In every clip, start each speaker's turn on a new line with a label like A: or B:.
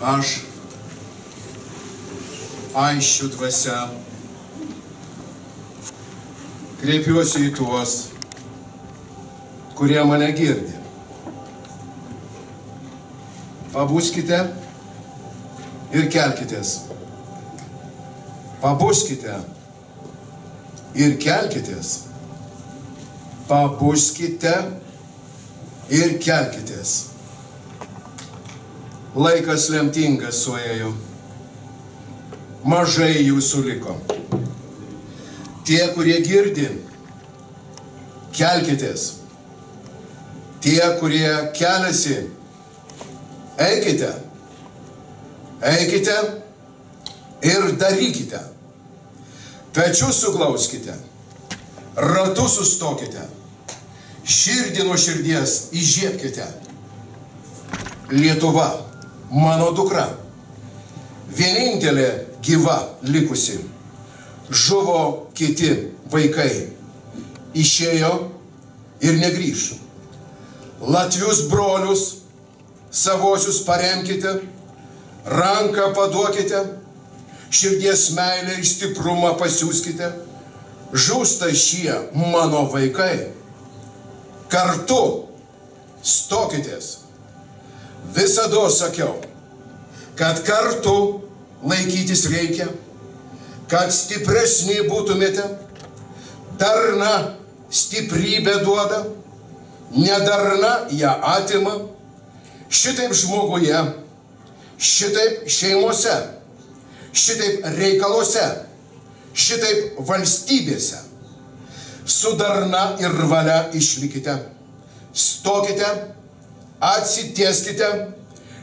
A: Aš, aisčių dvasia, kreipiuosi į tuos, kurie mane girdi. Pabuskite ir kelkitės. Pabuskite ir kelkitės. Pabuskite ir kelkitės. Laikas lemtingas suėjo. Mažai jūsų liko. Tie, kurie girdi, kelkitės. Tie, kurie keliasi, eikite. Eikite ir darykite. Pečius suglauskite. Ratus sustokite. Širdį nuo širdies įžiebkite. Lietuva, mano dukra, vienintelė gyva likusi. Žuvo kiti vaikai. Išėjo ir negrįš. Latvius brolius, savosius paremkite, ranką paduokite, širdies meilę ir stiprumą pasiųskite. Žūsta šie mano vaikai. Kartu stokitės. Visada sakiau, kad kartu laikytis reikia, kad stipresni būtumėte. Darna stiprybę duoda, nedarna ją atima. Šitaip žmoguje, šitaip šeimose, šitaip reikaluose, šitaip valstybėse. Su darna ir valia išlikite. Stokite, atsitieskite,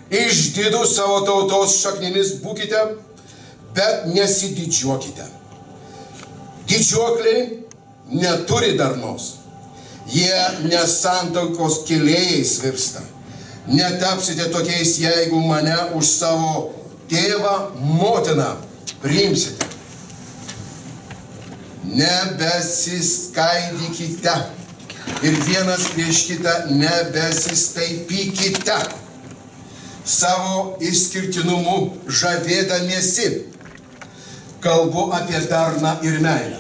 A: išdidų savo tautos šaknimis būkite, bet nesididžiuokite. Didžiuokliai neturi darnos. Jie nesantaikos kėlėjais virsta. Netapsite tokiais, jeigu mane už savo tėvą, motiną priimsite. Nebesiskaidykite ir vienas prieš kitą nebesistaipykite. Savo išskirtinumu žavėdamiesi. Kalbu apie darną ir meilę,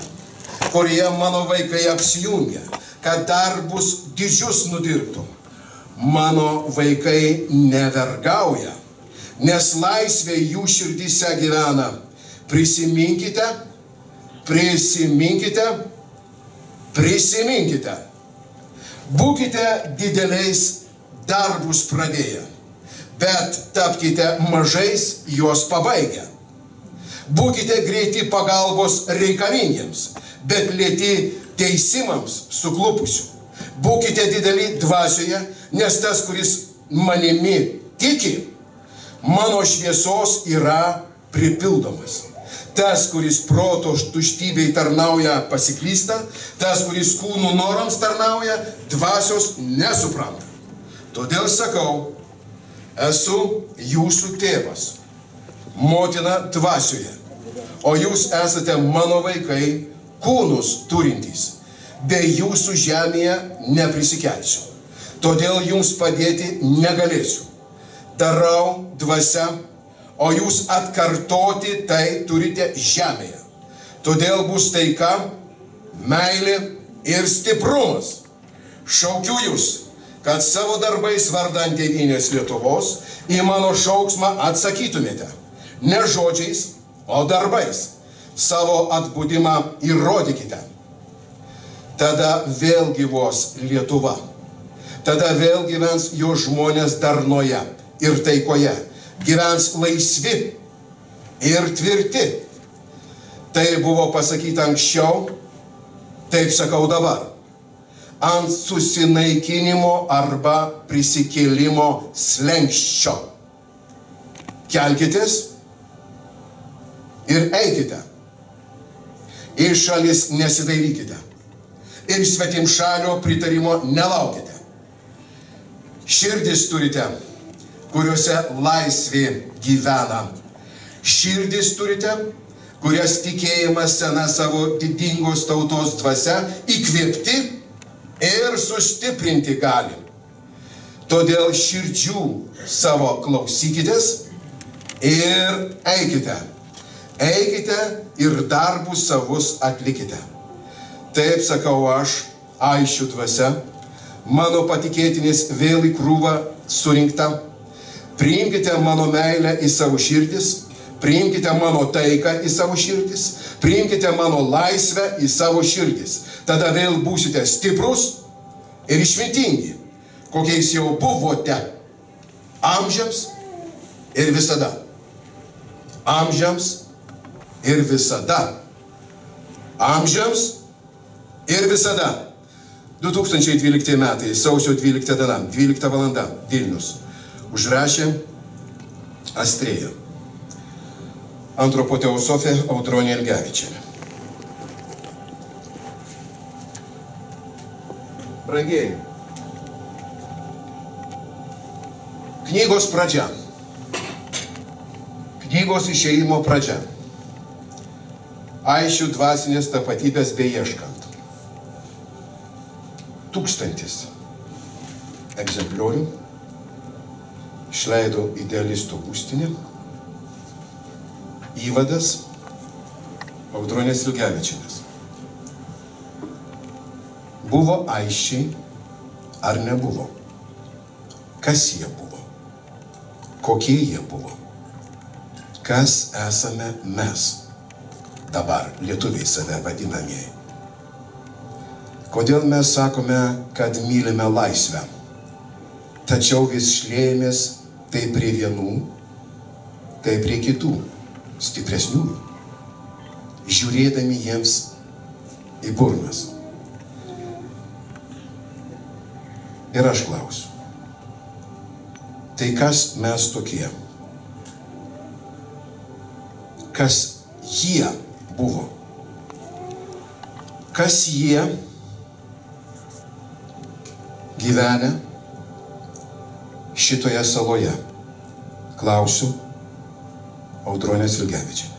A: kurie mano vaikai apsijungia, kad darbus didžius nudirbtų. Mano vaikai nevergauja, nes laisvė jų širdyse gyvena. Prisiminkite, prisiminkite, prisiminkite. Būkite dideliais darbus pradėję, bet tapkite mažais juos pabaigę. Būkite greiti pagalbos reikalingiems, bet lėti teisimams suklupusių. Būkite dideli dvasioje, nes tas, kuris manimi tiki, mano šviesos yra pripildomas. Tas, kuris proto tuštybei tarnauja, pasiklysta, tas, kuris kūnų norams tarnauja, dvasios nesupranta. Todėl sakau, esu jūsų tėvas, motina dvasioje, o jūs esate mano vaikai, kūnus turintys. Be jūsų žemėje neprisikelsiu. Todėl jums padėti negalėsiu. Darau dvasia, o jūs atkartoti tai turite žemėje. Todėl bus taika, meilė ir stiprumas. Šaukiu jūs, kad savo darbais vardan tėvynės Lietuvos į mano šauksmą atsakytumėte. Ne žodžiais, o darbais. Savo atbudimą įrodykite. Tada vėl gyvos Lietuva. Tada vėl gyvens jo žmonės darnoje ir taikoje. Gyvens laisvi ir tvirti. Tai buvo pasakyta anksčiau, taip sakau dabar. Ant susinaikinimo arba prisikėlimo slenksčio. Kelkitės ir eikite. Į šalis nesidairykite. Ir svetimšalio pritarimo nelaukite. Širdis turite, kuriuose laisvė gyvena. Širdis turite, kurias tikėjimas sena savo didingos tautos dvasia įkvėpti ir sustiprinti gali. Todėl širdžių savo klausykitės ir eikite. Eikite ir darbus savus atlikite. Taip sakau aš, Aisčių dvasia, mano patikėtinis vėl į krūvą surinkta. Priimkite mano meilę į savo širdis, priimkite mano taiką į savo širdis, priimkite mano laisvę į savo širdis. Tada vėl būsite stiprus ir išmintingi, kokiais jau buvote amžiams ir visada. Amžiams ir visada. Amžiams ir visada. 2012 metai, sausio 12 diena, 12 valanda, Vilnius. Užrašė Astrėja. Antropoteosofė Audronė Ilgevičienė. Brangieji, knygos pradžia. Knygos išėjimo pradžia. Aisčių dvasinės tapatybės beieškant. 1000 egzempliorių išleido Idealistų būstinė. Įvadas Audronės Ilgevičienės. Buvo aisčiai ar nebuvo? Kas jie buvo? Kokie jie buvo? Kas esame mes? Dabar lietuviai save vadinamieji. Kodėl mes sakome, kad mylime laisvę, tačiau vis šliejamės tai prie vienų, tai prie kitų, stipresnių, žiūrėdami jiems į burnas. Ir aš klausiu, tai kas mes tokie? Kas jie buvo? Kas jie gyvenę šitoje saloje? Klausiu Audronės Ilgevičienės.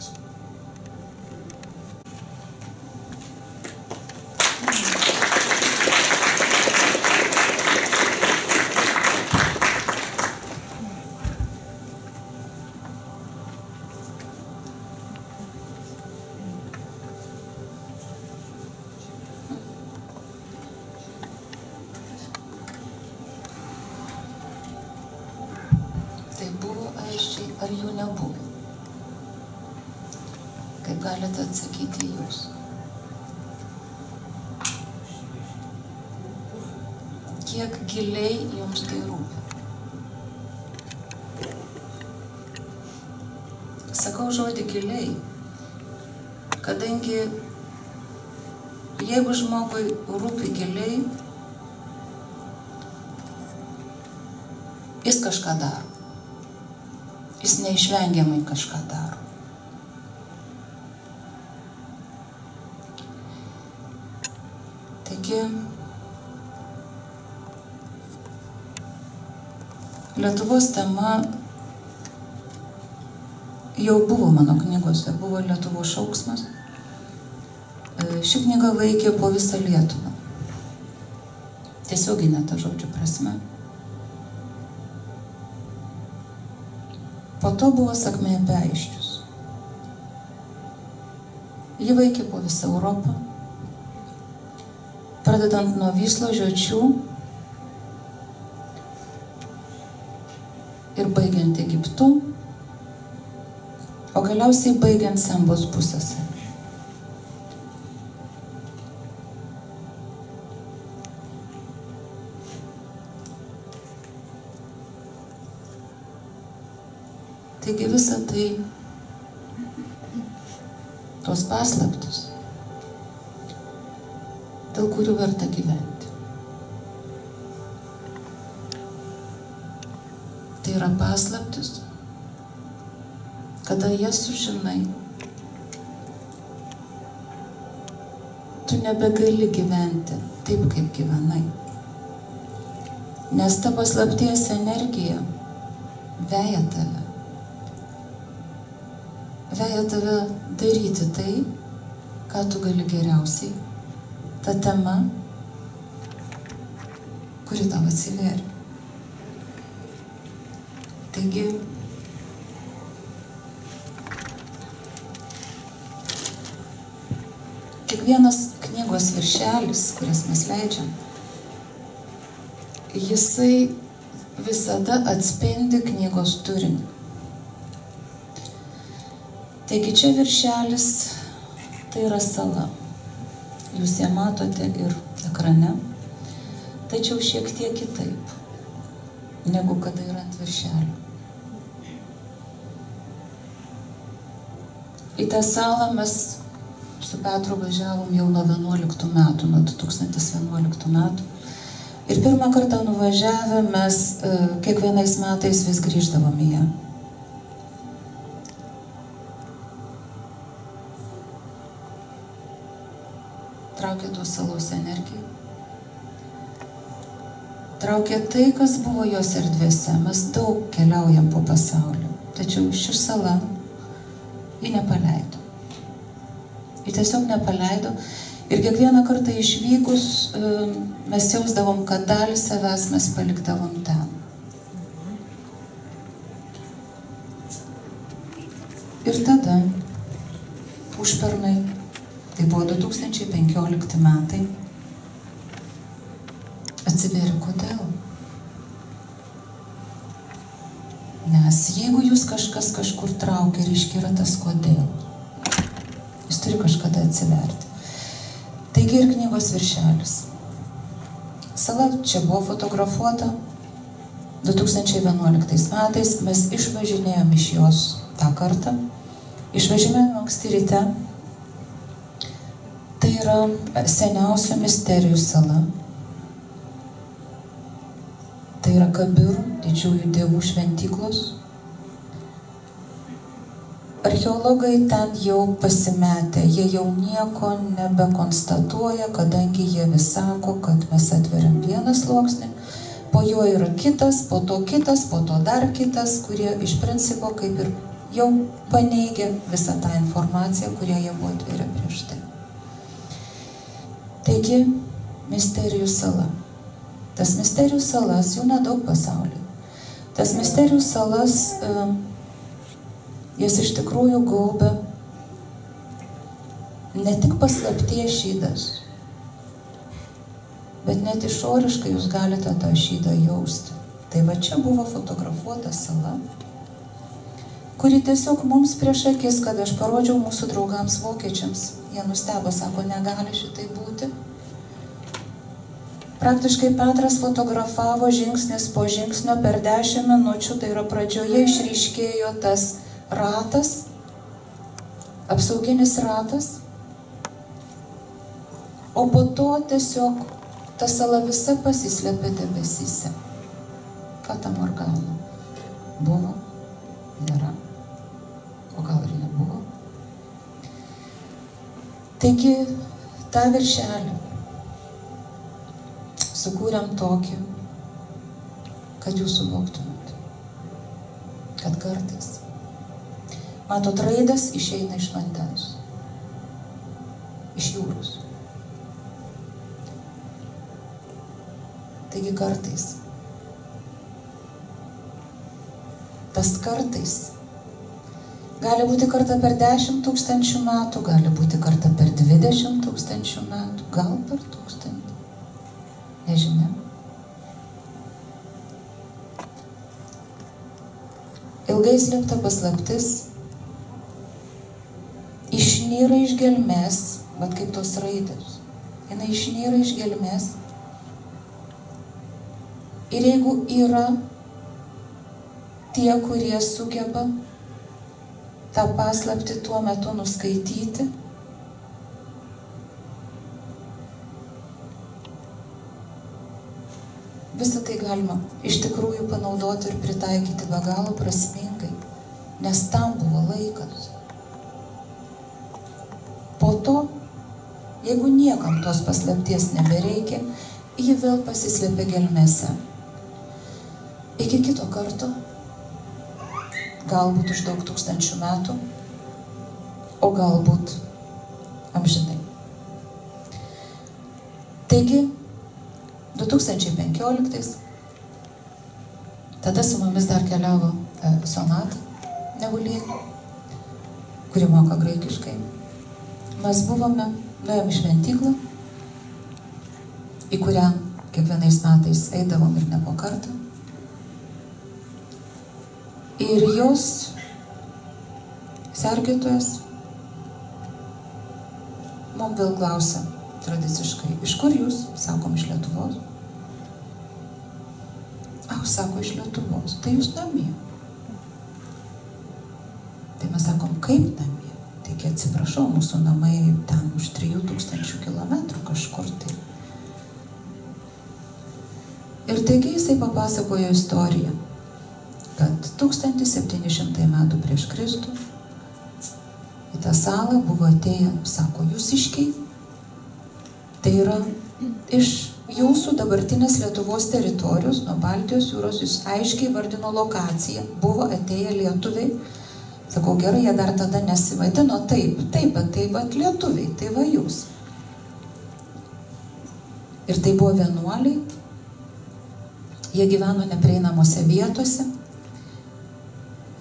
B: Tai buvo aisčiai, ar jų nebuvo? Kaip galite atsakyti jūs? Kiek giliai jums tai rūpi? Sakau žodį giliai, kadangi jeigu žmogui rūpi giliai, jis kažką daro. Jis neišvengiamai kažką daro. Taigi, Lietuvos tema jau buvo mano knygose, buvo Lietuvos šauksmas. Ši knyga veikė po visą Lietuvą. Tiesioginė ta žodžio prasme. Po to buvo sakmė apie Aisčius. Ji veikė po visą Europą, pradedant nuo Vyslos žiočių ir baigiant Egiptu, o galiausiai baigiant Sembos pusiasalį. Taigi visa tai, tos paslaptys, dėl kurių verta gyventi. Tai yra paslaptys, kada jas sužinai, tu nebegali gyventi taip, kaip gyvenai. Nes ta paslapties energija veja tave. Veja tave daryti tai, ką tu gali geriausiai. Ta tema, kuri tau atsivėrė. Taigi, kiekvienas knygos viršelis, kuris mes leidžiam, jisai visada atspindi knygos turinį. Taigi čia viršelis tai yra sala. Jūs ją matote ir ekrane, tačiau šiek tiek kitaip, negu kada yra ant viršelio. Į tą salą mes su Petru važiavom jau nuo 11 metų, nuo 2011 metų. Ir pirmą kartą nuvažiavę mes kiekvienais metais vis grįždavom į ją. Traukė tos salos energiją. Traukė tai, kas buvo jos erdvėse. Mes daug keliaujam po pasaulį. Tačiau ši sala, ji nepaleido. Ji tiesiog nepaleido. Ir kiekvieną kartą išvykus mes jausdavom, kad dalį savęs mes palikdavom ten. Ir tada, užpernai, tai buvo 2015 metai, atsivėrė kodėl. Nes jeigu jūs kažkas kažkur traukia, reiškia yra tas kodėl. Jis turi kažkada atsiverti. Taigi ir knygos viršelis. Sala čia buvo fotografuota 2011 metais. Mes išvažinėjom iš jos tą kartą. Išvažinėjom anksti ryte. Tai yra seniausia misterijų sala. Tai yra Kabirų, didžiųjų dievų šventyklos. Archeologai ten jau pasimetę, jie jau nieko nebekonstatuoja, kadangi jie vis sako, kad mes atveriam vieną sluoksnį, po jo yra kitas, po to dar kitas, kurie iš principo kaip ir jau paneigia visą tą informaciją, kurią jie buvo atvėrę prieš tai. Taigi, misterijų sala. Tas misterijų salas, jų nedaug pasaulyje. Tas misterijų salas, jas iš tikrųjų gaubia ne tik paslapties šydas, bet net išoriškai jūs galite tą šydą jausti. Tai va čia buvo fotografuota sala, kuri tiesiog mums prieš akis, kad aš parodžiau mūsų draugams vokiečiams, jie nustebo, sako, negali šitai būti. Praktiškai Petras fotografavo žingsnis po žingsnio per 10 minučių, tai yra pradžioje išryškėjo tas ratas, apsauginis ratas, o po to tiesiog ta sala visa pasislėpė debesyse. Fata Morgana. Buvo, nėra, o gal ir nebuvo. Taigi, tą viršelį sukūrėm tokį, kad jūs suvoktumėt, kad kartais, matot, raidės išeina iš vandens, iš jūros. Taigi kartais, tas kartais, gali būti kartą per 10 000 metų, gali būti kartą per 20 000 metų, gal per 1000. Nežinia. Ilgai slėpta paslaptis išnyra iš gelmės, bet kaip tos raidės. Jinai išnyra iš gelmės. Ir jeigu yra tie, kurie sugeba tą paslaptį tuo metu nuskaityti, visą tai galima iš tikrųjų panaudoti ir pritaikyti be galo prasmingai, nes tam buvo laikas. Po to, jeigu niekam tos paslapties nebereikia, ji vėl pasislėpė gelmėse. Iki kito karto, galbūt už daug 1000 metų, o galbūt amžinai. Taigi, 2015, tada su mumis dar keliavo Sonata Nevulienė, kuri moka graikiškai. Mes nuėjom į šventyklą, į kurią kiekvienais metais eidavom ir ne po kartą. Ir jos sergėtojas mums vėl klausia tradiciškai, iš kur jūs? Sakom, iš Lietuvos. Sako, iš Lietuvos. Tai jūs namie. Tai mes sakom, kaip namie? Taigi atsiprašau, mūsų namai ten už 3000 kilometrų kažkur tai. Ir taigi jisai papasakojo istoriją, kad 1700 metų prieš Kristų į tą salą buvo atėję, sako, jūsiškiai, tai yra iš jūsų dabartinės Lietuvos teritorijos, nuo Baltijos jūros, jūs aiškiai vardino lokaciją, buvo atėję lietuviai. Sakau, gerai, jie dar tada nesivadino taip, bet lietuviai, tai va jūs. Ir tai buvo vienuoliai, jie gyveno neprieinamose vietose,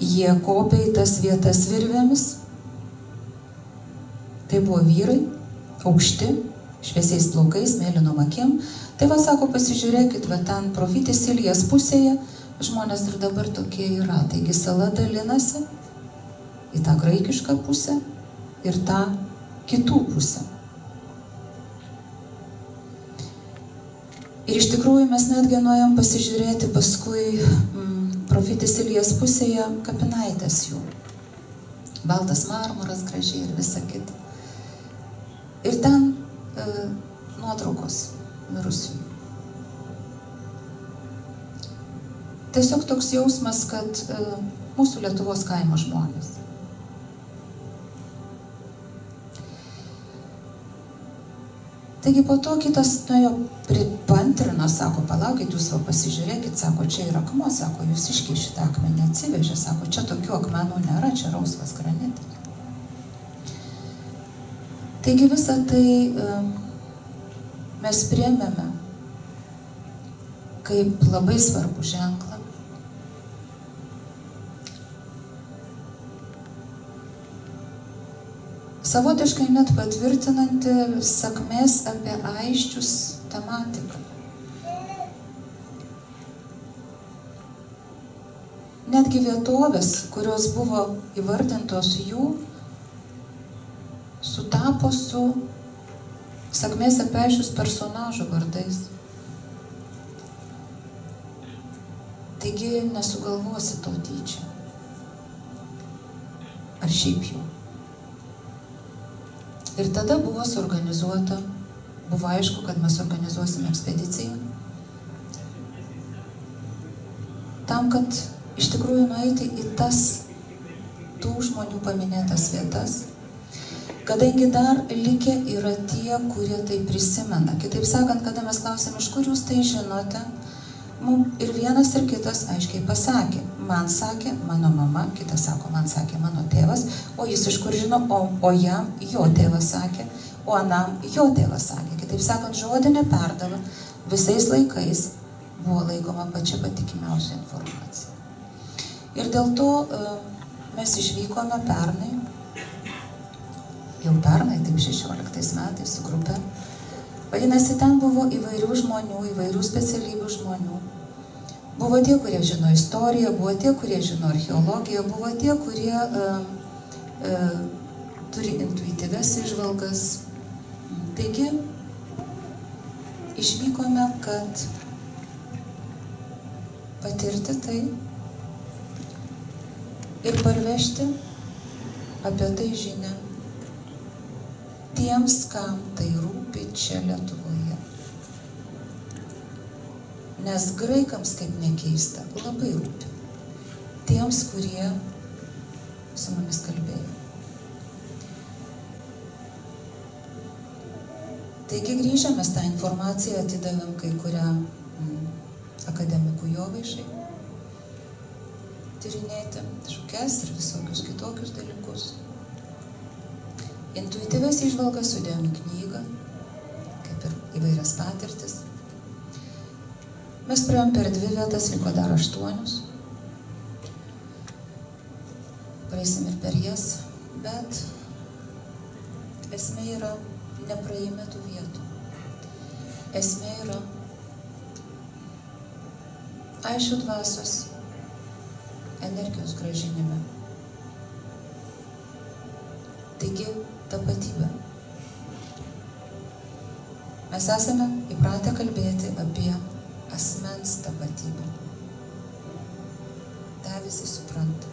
B: jie kopė į tas vietas virvėmis, tai buvo vyrai, aukšti, šviesiais plaukais, mėlynom akim. Tai va, sako, pasižiūrėkit, va ten Profitės Ilijas pusėje žmonės ir dabar tokie yra. Taigi sala dalinasi į tą graikišką pusę ir tą kitų pusę. Ir iš tikrųjų mes netgi nuėjom pasižiūrėti paskui Profitės Ilijas pusėje kapinaitės jų. Baltas marmuras gražiai ir visa kita. Ir ten nuotraukos mirusiųjų. Tiesiog toks jausmas, kad mūsų Lietuvos kaimo žmonės. Taigi po to kitas nuėjo pripantrino, sako, palaukit, jūs va pasižiūrėkit, sako, čia yra akmuo, sako, jūs iškiai šitą akmenį atsivežė, sako, čia tokių akmenų nėra, čia rausvas granitas. Taigi visą tai mes priėmėme kaip labai svarbų ženklą. Savotiškai net patvirtinanti sakmės apie Aisčius tematiką. Netgi vietovės, kurios buvo įvardintos jų, sutapo su sakmės apie Aisčius personažų vardais. Taigi nesugalvosi to tyčia. Ar šiaip jau. Ir tada buvo suorganizuota, buvo aišku, kad mes organizuosime ekspediciją. Tam, kad iš tikrųjų nueiti į tas tų žmonių paminėtas vietas, kadangi dar likę yra tie, kurie tai prisimena. Kitaip sakant, kada mes klausėm, iš kur jūs tai žinote, mums ir vienas ir kitas aiškiai pasakė. Man sakė mano mama, kitas sako, man sakė mano tėvas, o jis iš kur žino, o jam jo tėvas sakė, o anam jo tėvas sakė. Kitaip sakant, žodinė perdava visais laikais buvo laikoma pačia patikimiausia informacija. Ir dėl to mes išvykome pernai, taip 16 metais su grupe. Vadinasi, ten buvo įvairių žmonių, įvairių specialybių žmonių. Buvo tie, kurie žino istoriją, buvo tie, kurie žino archeologiją, buvo tie, kurie turi intuityvias įžvalgas. Taigi, išvykome, kad patirti tai ir parvežti apie tai žinią tiems, kam tai rūpi čia Lietuvoje. Nes graikams, kaip nekeista, labai rūpi. Tiems, kurie su mumis kalbėjo. Taigi grįžę mes tą informaciją atidavėm kai kurią akademikų Jovaišai tyrinėti žukes ir visokius kitokius dalykus. Intuityvias įžvalgas sudėjom į knygą, kaip ir įvairias patirtis. Mes praėjom per 2 vietas, liko dar 8. praeisim ir per jas, bet esmė yra nepraėjime tų vietų. Esmė yra aiškių dvasios energijos grąžinime. Taigi, tapatybė. Mes esame įpratę kalbėti apie asmens tapatybę. Ta visi supranta.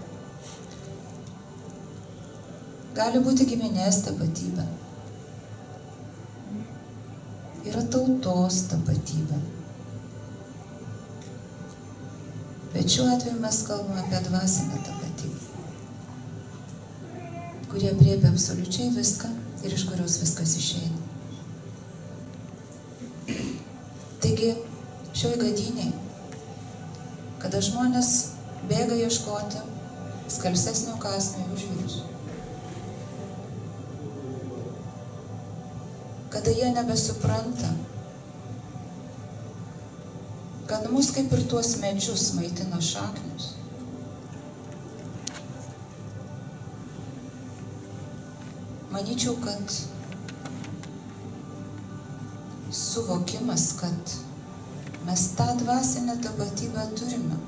B: Gali būti giminės tapatybė. Yra tautos tapatybė. Bet šiuo atveju mes kalbame apie dvasinę tapatybę, kurie apriepia absoliučiai viską ir iš kurios viskas išeina. Taigi, šioj gadynėj, kada žmonės bėga ieškoti skalsesnio kąsnio už vyrus, kada jie nebesupranta, kad mus kaip ir tuos medžius maitina šaknius, manyčiau, kad suvokimas, kad mes tą dvasinę tapatybę turime,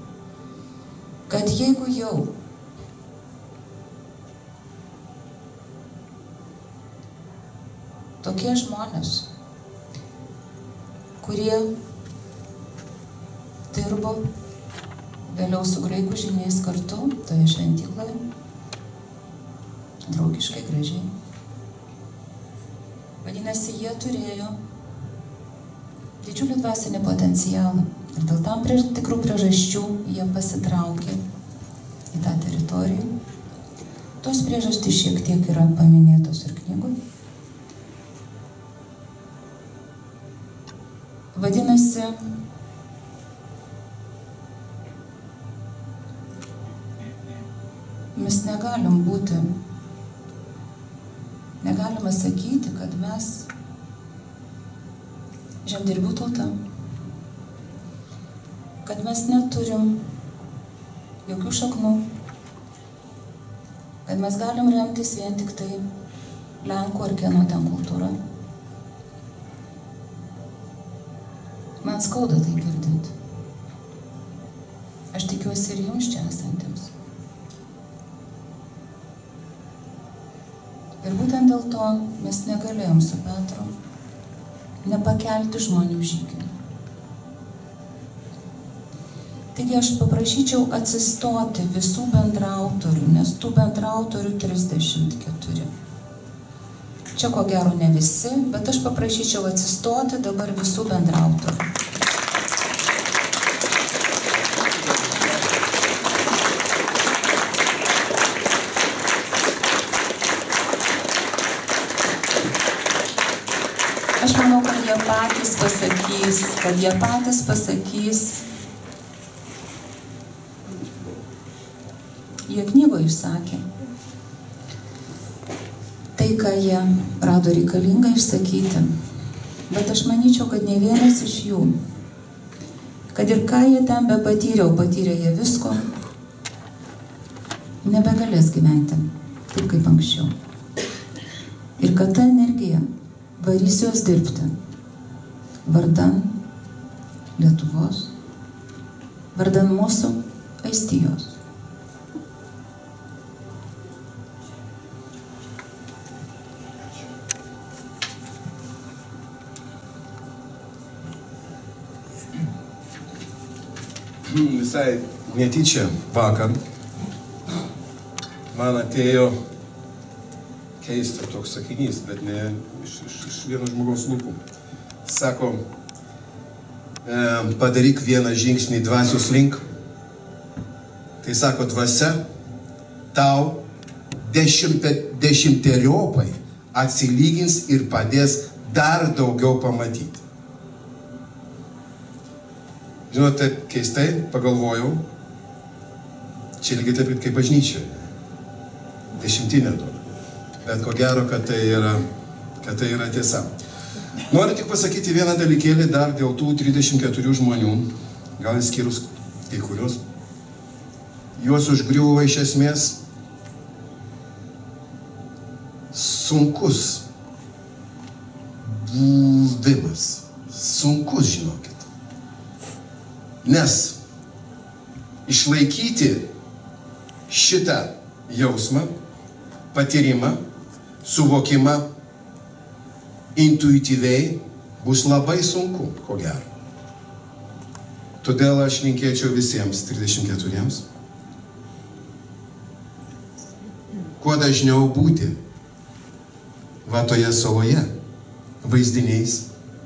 B: kad jeigu jau tokie žmonės, kurie dirbo vėliau su graikų žyniais kartu, toje šventykloje, draugiškai, gražiai. Vadinasi, jie turėjo didžiulį dvasinį potencialą ir dėl tam tikrų priežasčių jie pasitraukė į tą teritoriją. Tos priežastys šiek tiek yra paminėtos ir knygoje. Vadinasi, mes negalime sakyti, kad mes žemdirbių tauta, kad mes neturim jokių šaknų, kad mes galim remtis vien tik tai Lenkų ar kieno ten kultūra. Man skauda tai girdint. Aš tikiuosi ir jums čia esantiems. Ir būtent dėl to mes negalėjom su Petru nepakelti žmonių žygių. Taigi aš paprašyčiau atsistoti visų bendraautorių, nes tų bendraautorių 34. Čia ko gero ne visi, bet aš paprašyčiau atsistoti dabar visų bendraautorių. Aš manau, kad jie patys pasakys, jie knygoje išsakė tai, ką jie rado reikalinga išsakyti. Bet aš manyčiau, kad ne vienas iš jų, kad ir ką jie ten be patyrė, o patyrė jie visko, nebegalės gyventi taip kaip anksčiau. Ir kad ta energija varys juos dirbti vardan Lietuvos, vardan mūsų aistijos.
A: Visai netyčia vakar man atėjo keista toks sakinys, bet ne iš vieno žmogaus lūpų. Sako, padaryk vieną žingsnį dvasios link. Tai sako, dvasia tau dešimteriopai atsilygins ir padės dar daugiau pamatyti. Žinot, taip keistai pagalvojau, čia lygiai taip kaip bažnyčioje. 10 duoda. Bet ko gero, kad tai yra tiesa. Noriu tik pasakyti vieną dalykėlį dar dėl tų 34 žmonių, gal išskyrus kai kurios. Juos užgriuvo iš esmės sunkus buvimas. Sunkus, žinokit. Nes išlaikyti šitą jausmą, patyrimą, suvokimą intuityviai bus labai sunku, ko gero. Todėl aš linkėčiau visiems 34 kuo dažniau būti va toje saloje, vaizdiniais,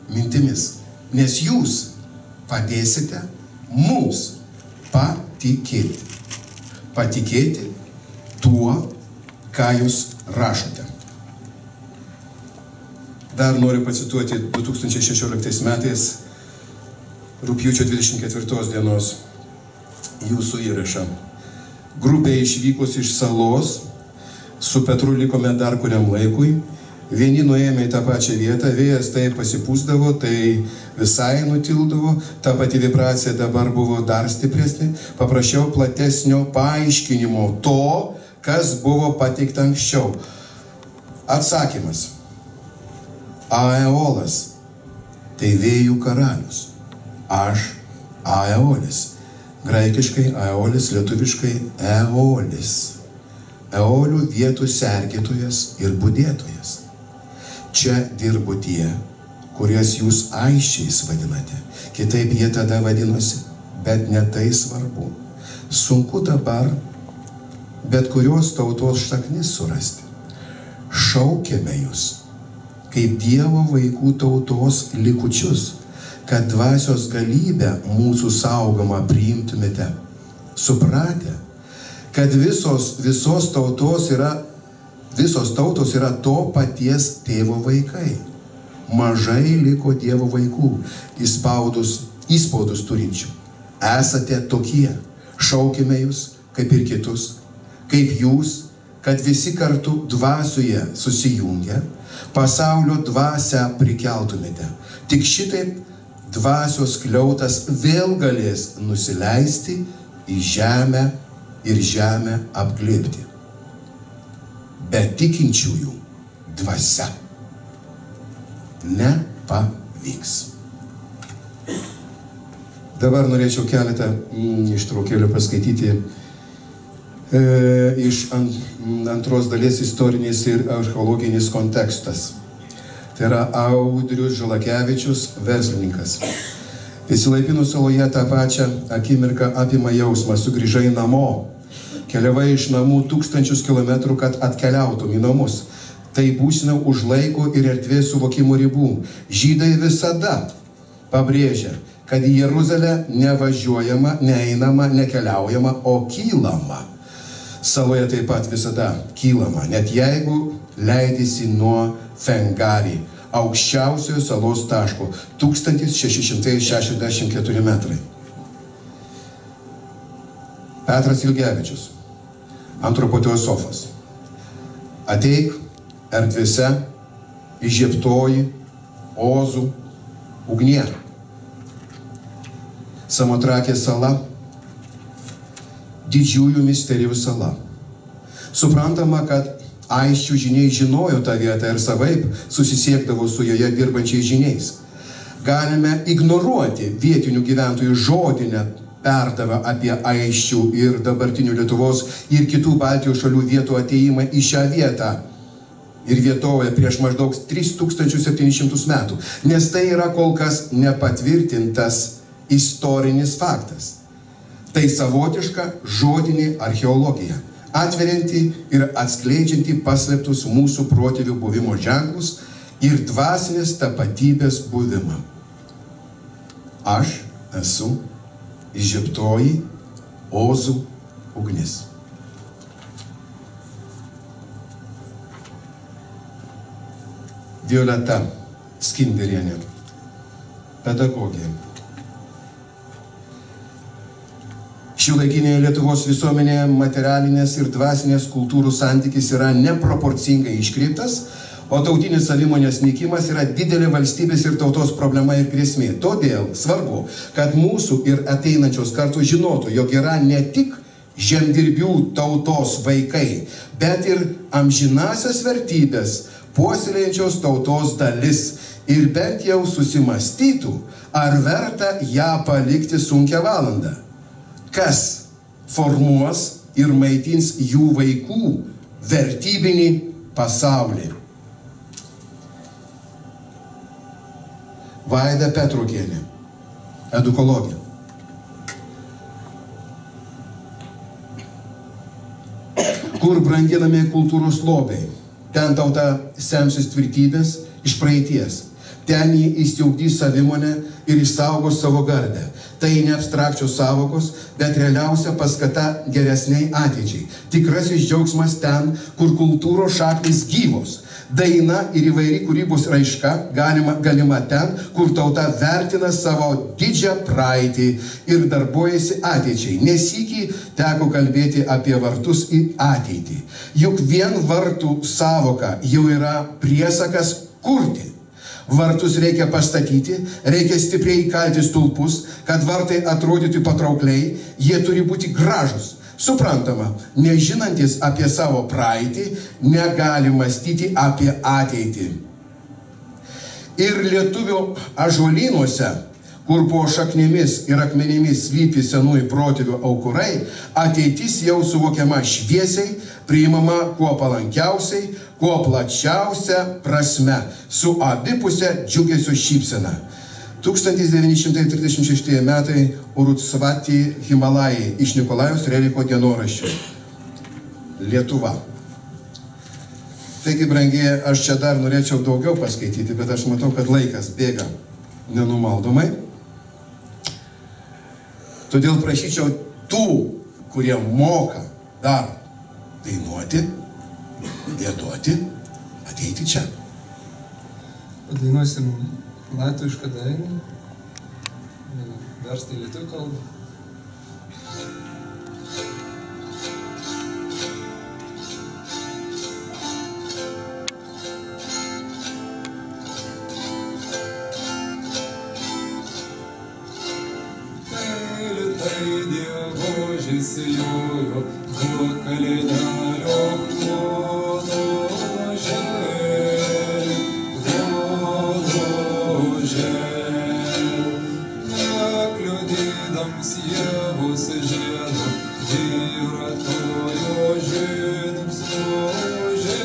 A: mintimis, nes jūs padėsite mums patikėti. Patikėti tuo, ką jūs rašote. Dar noriu pacituoti 2016 metais, rugpjūčio 24 dienos jūsų įrašą. Grubiai išvykus iš salos, su Petru likome dar kuriam laikui. Vieni nuėjome į tą pačią vietą, vėjas tai pasipūsdavo, tai visai nutildavo, ta pati vibracija dabar buvo dar stipresnė. Paprašiau platesnio paaiškinimo to, kas buvo pateikta anksčiau. Atsakymas. Aeolas tai vėjų karalius. Aš Aeolis. Graikiškai Aeolis, lietuviškai Eolis. Eolių vietų sergėtojas ir budėtojas. Čia dirbo tie, kurias jūs aiščiais vadinate. Kitaip jie tada vadinosi, bet ne tai svarbu. Sunku dabar bet kurios tautos šaknis surasti. Šaukėme jūs, kaip Dievo vaikų tautos likučius, kad dvasios galybę mūsų saugomą priimtumėte, supratę, kad visos tautos yra to paties tėvo vaikai. Mažai liko Dievo vaikų, įspaudus turinčių. Esate tokie, šaukime jūs, kaip ir kitus, kaip jūs, kad visi kartu dvasioje susijungę, pasaulio dvasią prikeltumėte. Tik šitaip dvasios skliautas vėl galės nusileisti į žemę ir žemę apglėbti. Bet tikinčiųjų dvasia nepavyks. Dabar norėčiau keletą ištraukėlių paskaityti iš antros dalies istorinis ir archeologinis kontekstas. Tai yra Audrius Žalakevičius, verslininkas. Įsilaipinus saloje tą pačią akimirką apima jausmą, sugrįžai namo. Keliavai iš namų 1000 kilometrų, kad atkeliautum į namus. Tai būsina už laiko ir erdvės suvokimo ribų. Žydai visada pabrėžia, kad į Jeruzalę nevažiuojama, neeinama, nekeliaujama, o kylama. Saloje taip pat visada kylama, net jeigu leidėsi nuo Fengari, aukščiausiojo salos taško, 1664 metrai. Petras Ilgevičius, antropoteosofas. Ateik erdvėse, įžiebtoji, ozų, ugnie. Samotrakė sala, didžiųjų misterijų sala. Suprantama, kad aisčių žiniai žinojo tą vietą ir savaip susisiekdavo su joje dirbančiais žiniais. Galime ignoruoti vietinių gyventojų žodinę perdavą apie aisčių ir dabartinių Lietuvos ir kitų Baltijos šalių vietų ateimą į šią vietą ir vietovę prieš maždaug 3700 metų, nes tai yra kol kas nepatvirtintas istorinis faktas. Tai savotiška žodinė archeologija, atverianti ir atskleidžianti paslėptus mūsų protėvių buvimo ženklus ir dvasinės tapatybės buvimą. Aš esu įžiebtoji ozų ugnis. Violeta Skinderienė, pedagogė. Šiuolaikinėje Lietuvos visuomenėje materialinės ir dvasinės kultūrų santykis yra neproporcingai iškreiptas, o tautinis savimonės nykimas yra didelė valstybės ir tautos problema ir grėsmė. Todėl svarbu, kad mūsų ir ateinančios kartos žinotų, jog yra ne tik žemdirbių tautos vaikai, bet ir amžinasias vertybės puoselėjančios tautos dalis ir bent jau susimąstytų, ar verta ją palikti sunkią valandą. Kas formuos ir maitins jų vaikų vertybinį pasaulį. Vaida Petrukienė, edukologė. Kur branginami kultūros lobiai, ten tauta semsis tvirtybės iš praeities. Ten jį įsiugdys savimonę ir išsaugos savo garbę. Tai ne abstrakčios savokos, bet realiausia paskata geresniai ateičiai. Tikrasis džiaugsmas ten, kur kultūros šaknys gyvos. Daina ir įvairi kūrybos raiška galima ten, kur tauta vertina savo didžią praeitį ir darbuojasi ateičiai. Nesykį teko kalbėti apie vartus į ateitį. Juk vien vartų savoka jau yra priesakas kurti. Vartus reikia pastatyti, reikia stipriai įkalti stulpus, kad vartai atrodytų patraukliai, jie turi būti gražus. Suprantama, nežinantis apie savo praeitį, negali mąstyti apie ateitį. Ir lietuvių ąžuolynuose, kur po šaknimis ir akmenimis slypi senųjų protėvių aukurai, ateitis jau suvokiama šviesiai, priimama kuo palankiausiai, kuo plačiausia prasme, su abipusė džiugesio šypsena. 1936 metai Urutsvati Himalajai iš Nikolajaus Rericho dienoraščio. Lietuva. Taigi, brangiai, aš čia dar norėčiau daugiau paskaityti, bet aš matau, kad laikas bėga nenumaldomai. Todėl prašyčiau tų, kurie moka dar dainuoti, giedoti, ateiti čia.
C: Padainuosim latvišką dainą, verstą į lietuvių kalbą. Tai dievožis jojo, tuo kalėdelio klodo nekliudydams Jėvos žiedo, vyratojo žinams složė.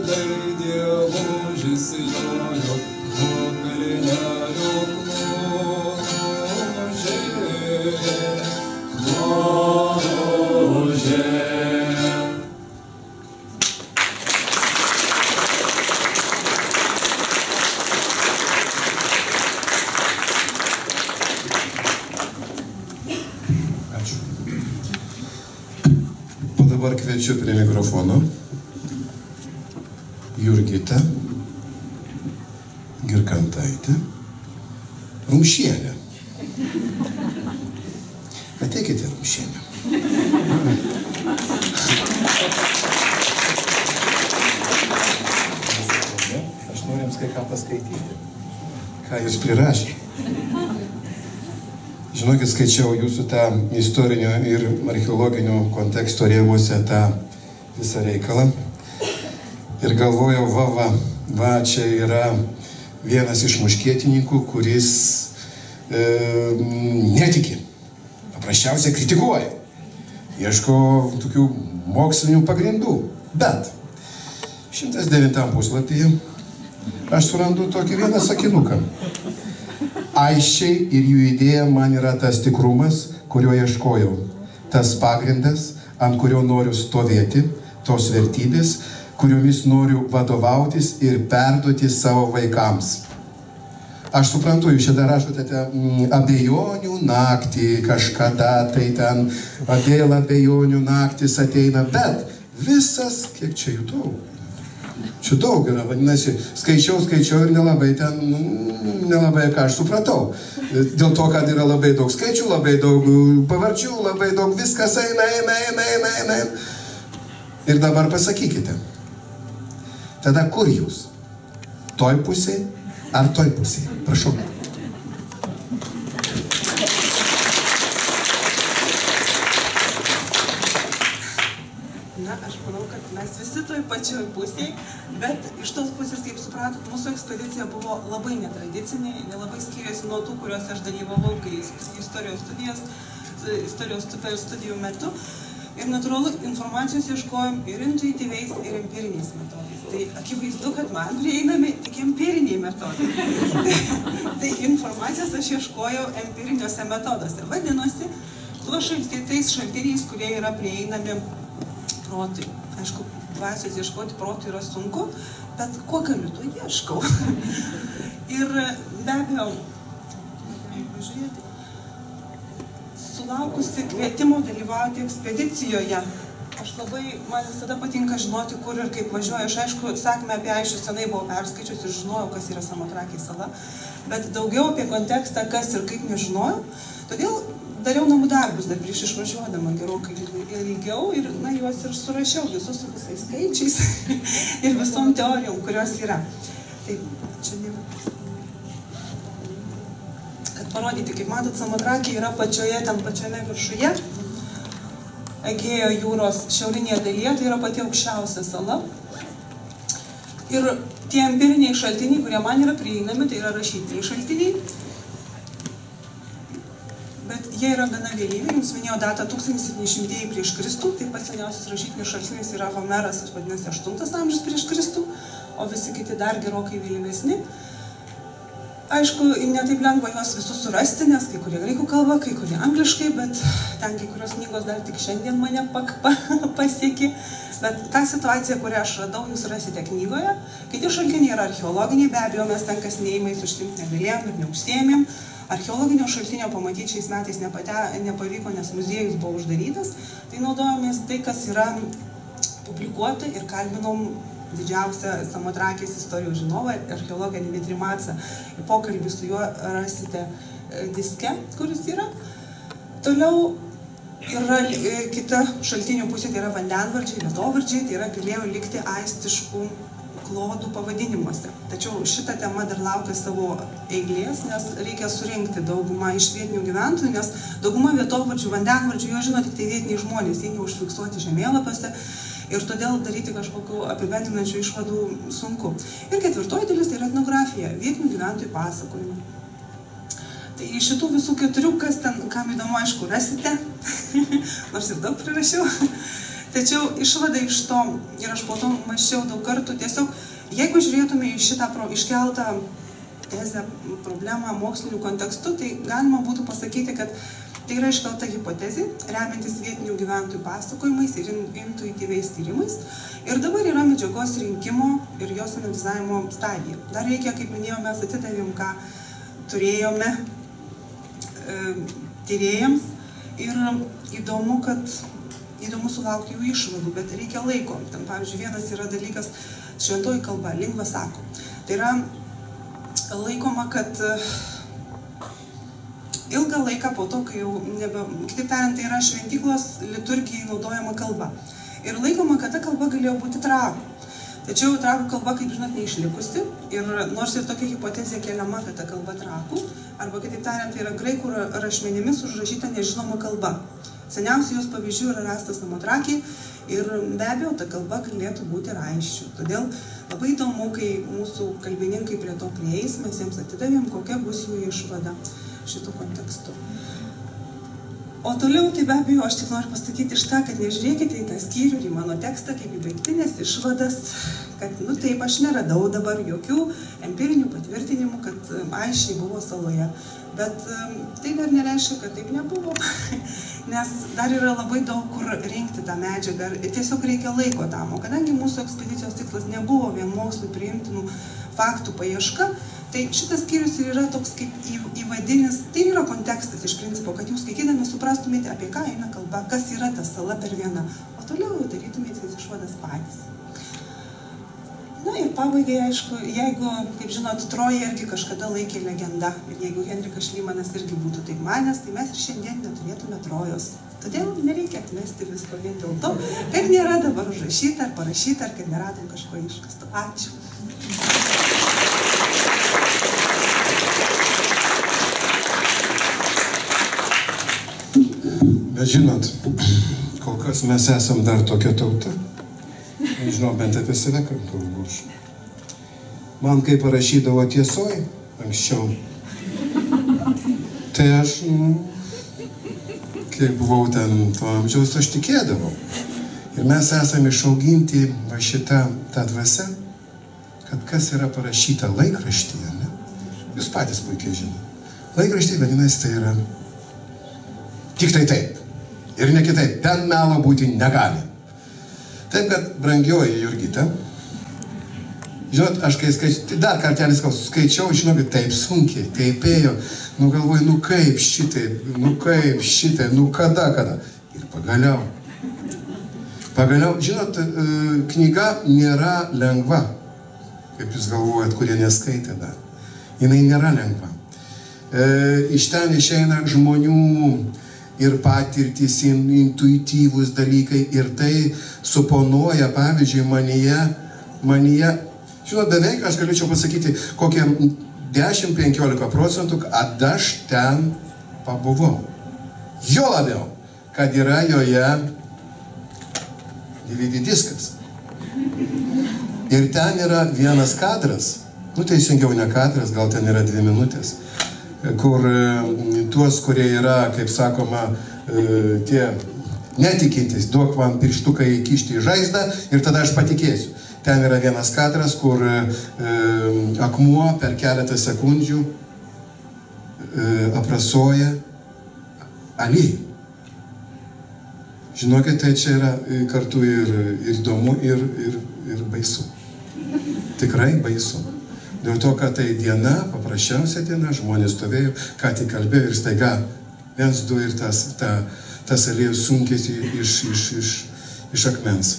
C: Tai dievožis jojo, tuo kalėdelio kložė.
A: Dabar kviečiu prie mikrofono Jurgitą Girkantaitę Rumšienę. Ateikite, Rumšienė. Aš noriu jums kai ką paskaityti. Ką jūs prirašė? Žinokit, skaičiau jūsų tą istorinio ir archeologinio konteksto rėmuose tą visą reikalą. Ir galvojau, va, čia yra vienas iš muškietininkų, kuris netiki, paprasčiausiai kritikuoja, ieško tokių mokslinių pagrindų. Bet 109 puslapyje aš surandu tokį vieną sakinuką. Aiščiai ir jų idėja man yra tas tikrumas, kurio ieškojau. Tas pagrindas, ant kurio noriu stovėti, tos vertybės, kuriomis noriu vadovautis ir perduoti savo vaikams. Aš suprantu, jūs čia dar rašote abejonių naktį, kažkada tai ten vėl abejonių naktis ateina, bet visas, kiek čia jų daug? Čia daug yra, vadinasi, skaičiau ir nelabai ką aš supratau. Dėl to, kad yra labai daug skaičių, labai daug pavardžių, labai daug viskas eina. Ir dabar pasakykite, tada kur jūs? Toj pusėj ar toj pusėj? Prašau.
D: pačioj pusėje, bet iš tos pusės, kaip supratot, mūsų ekspedicija buvo labai netradicinė, nelabai skiriasi nuo tų, kuriuose aš dalyvavau, kai istorijos studijų metu. Ir natūralu, informacijos ieškojom ir intuityviais, ir empiriniais metodais. Tai akivaizdu, kad man prieinami tik empiriniai metodai. Tai informacijos aš ieškojau empiriniuose metoduose. Vadinosi, tais šaltiniais, kurie yra prieinami protui. Aišku, dvasios ieškoti protui yra sunku, bet kuo galiu, to ieškau. Ir be abejo, sulaukusi kvietimo dalyvauti ekspedicijoje, man visada patinka žinoti, kur ir kaip važiuoju. Aš aišku, sakymę apie Aiščių senai buvau perskaičius ir žinojau, kas yra Samotrakiai sala, bet daugiau apie kontekstą, kas ir kaip nežinojau. Todėl dariau namų darbus dar prieš išvažiuodama gerokai ilgiau ir juos ir surašiau visus su visais skaičiais ir visom teorijom, kurios yra. Tai čia ne... Kad parodyti, kaip matot, Samotrakiai yra pačiame viršuje, Egėjo jūros šiaurinėje dalyje, tai yra pati aukščiausia sala. Ir tie empiriniai šaltiniai, kurie man yra prieinami, tai yra rašytiniai šaltiniai. Bet jie yra gana vėlyvi, jums minėjau datą 1700 prieš Kristų, tai pats seniausias rašytinis šaltinis yra Homeras, vadinasi 8 amžius prieš Kristų, o visi kiti dar gerokai vėlyvesni. Aišku, netaip lengva juos visus surasti, nes kai kurie graikų kalba, kai kurie angliškai, bet ten kai kurios knygos dar tik šiandien mane pasiekė. Bet tą situaciją, kurią aš radau, jūs rasite knygoje. Kiti šaltiniai yra archeologiniai, be abejo, mes ten kasinėjimais užsiimti negalėjom ir neužsiėmėm. Archeologinio šaltinio pamatyti šiais metais nepavyko, nes muziejus buvo uždarytas. Tai naudojomės tai, kas yra publikuota ir kalbinom didžiausią Samotrakiais istorijų žinovą, archeologą Dimitrį Macą. Pokalbį su juo rasite diske, kuris yra. Toliau yra kita šaltinių pusė, tai yra vandenvardžiai, vietovardžiai, tai yra galėjo likti aistiškų klodų pavadinimuose. Tačiau šita tema dar laukia savo eilės, nes reikia surinkti daugumą iš vietinių gyventojų, nes dauguma vietovardžių, vandenvardžių, jo žino tik tai vietiniai žmonės, jie neužfiksuoti žemėlapiuose. Ir todėl daryti kažkokių apibendrinančių išvadų sunku. Ir ketvirtoji dalis tai yra etnografija, vietinių gyventojų pasakojimai. Tai iš šitų visų keturių, kas ten, kam įdomu, aišku, rasite, nors ir daug prirašiau. Tačiau išvada iš to, ir aš po to mąsčiau daug kartų, tiesiog, jeigu žiūrėtume į šitą iškeltą tezę, problemą mokslinių kontekstų, tai galima būtų pasakyti, kad tai yra iškelta hipotezė, remiantis vietinių gyventojų pasakojimais ir intuityviais tyrimais. Ir dabar yra medžiagos rinkimo ir jos analizavimo stadija. Dar reikia, kaip minėjau, mes atidavėm, ką turėjome tyrėjams. Ir įdomu sulaukti jų išvadų, bet reikia laiko. Ten, pavyzdžiui, vienas yra dalykas šventoji kalba, lingva sako. Tai yra laikoma, kad ilgą laiką po to, kai jau kitaip tariant, tai yra šventyklos liturgijai naudojama kalba. Ir laikoma, kad ta kalba galėjo būti trakų. Tačiau trakų kalba, kaip žinot, neišlikusi. Ir nors ir tokia hipotezė keliama, kad ta kalba trakų, arba kitaip tariant, tai yra graikų rašmenimis užrašyta nežinoma kalba. Seniausiai jos pavyzdžių yra rastas Samotrakiai ir be abejo, ta kalba galėtų būti ir Aiščių. Todėl labai įdomu, kai mūsų kalbininkai prie to prieis, mes jiems atidavėm, kokia bus jų išvada šitų kontekstų. O toliau, tai be abejo, aš tik noriu pasakyti kad nežiūrėkite į tą skyrių ir į mano tekstą kaip į baigtinės išvadas, kad, taip, aš neradau dabar jokių empirinių patvirtinimų, kad Aiščiai buvo saloje. Bet tai dar nereiškia, kad taip nebuvo, nes dar yra labai daug kur rinkti tą medžiagą ir tiesiog reikia laiko tam. O kadangi mūsų ekspedicijos tikslas nebuvo vien mokslui priimtinų faktų paieška, tai šitas skyrius ir yra toks kaip įvadinis, tai yra kontekstas iš principo, kad jūs skaitydami suprastumėte, apie ką eina kalba, kas yra ta sala per vieną, o toliau jau darytumėte išvadas patys. Na ir pabaigai, aišku, jeigu, kaip žinot, Troja irgi kažkada laikė legenda, ir jeigu Henrikas Šlymanas irgi būtų taip manęs, tai mes ir šiandien neturėtume Trojos. Todėl nereikia atmesti visko vien dėl to, kad nėra dabar užrašyta ar parašyta, ar kad neradom kažko iškasto. Ačiū.
A: Bet žinot, kol kas mes esam dar tokia tauta, Nežinau, bent apie save kalbu aš. Man kai parašydavo tiesoj anksčiau, tai aš, kai buvau ten to amžiaus, aš tikėdavau. Ir mes esame išauginti va šitą tą dvasę, kad kas yra parašyta laikraštyje, ne? Jūs patys puikiai žinote. Laikraštyje, vadinasi, tai yra tik tai taip. Ir ne kitaip. Ten melo būti negali. Taip, kad brangioji Jurgita, žinot, aš kai skaičiau, dar kartelį skaičiau, žinokit, taip sunkiai, taip ėjo, galvoju, kaip šitai, kada. Ir pagaliau, žinot, knyga nėra lengva, kaip jūs galvojat, kurie neskaitė dar. Jinai nėra lengva. Iš ten išeina žmonių ir patirtys, intuityvūs dalykai, ir tai suponuoja, pavyzdžiui, manyje, žinot, beveik aš galėčiau pasakyti, kokie 10-15%, kad aš ten pabuvau. Jo labiau, kad yra joje DVD diskas. Ir ten yra vienas kadras, teisingiau ne kadras, gal ten yra 2 minutės, kur tuos, kurie yra, kaip sakoma, tie netikintis, duok man pirštuką įkišti į žaizdą ir tada aš patikėsiu. Ten yra vienas kadras, kur akmuo per keletą sekundžių aprasoja aliejų. Žinokit, tai čia yra kartu ir įdomu, ir baisu. Tikrai baisu. Dėl to, kad tai diena, paprasčiausia diena, žmonės stovėjo, ką tik kalbėjo ir staiga 1-2 ir tas aliejus sunkėsi iš akmens.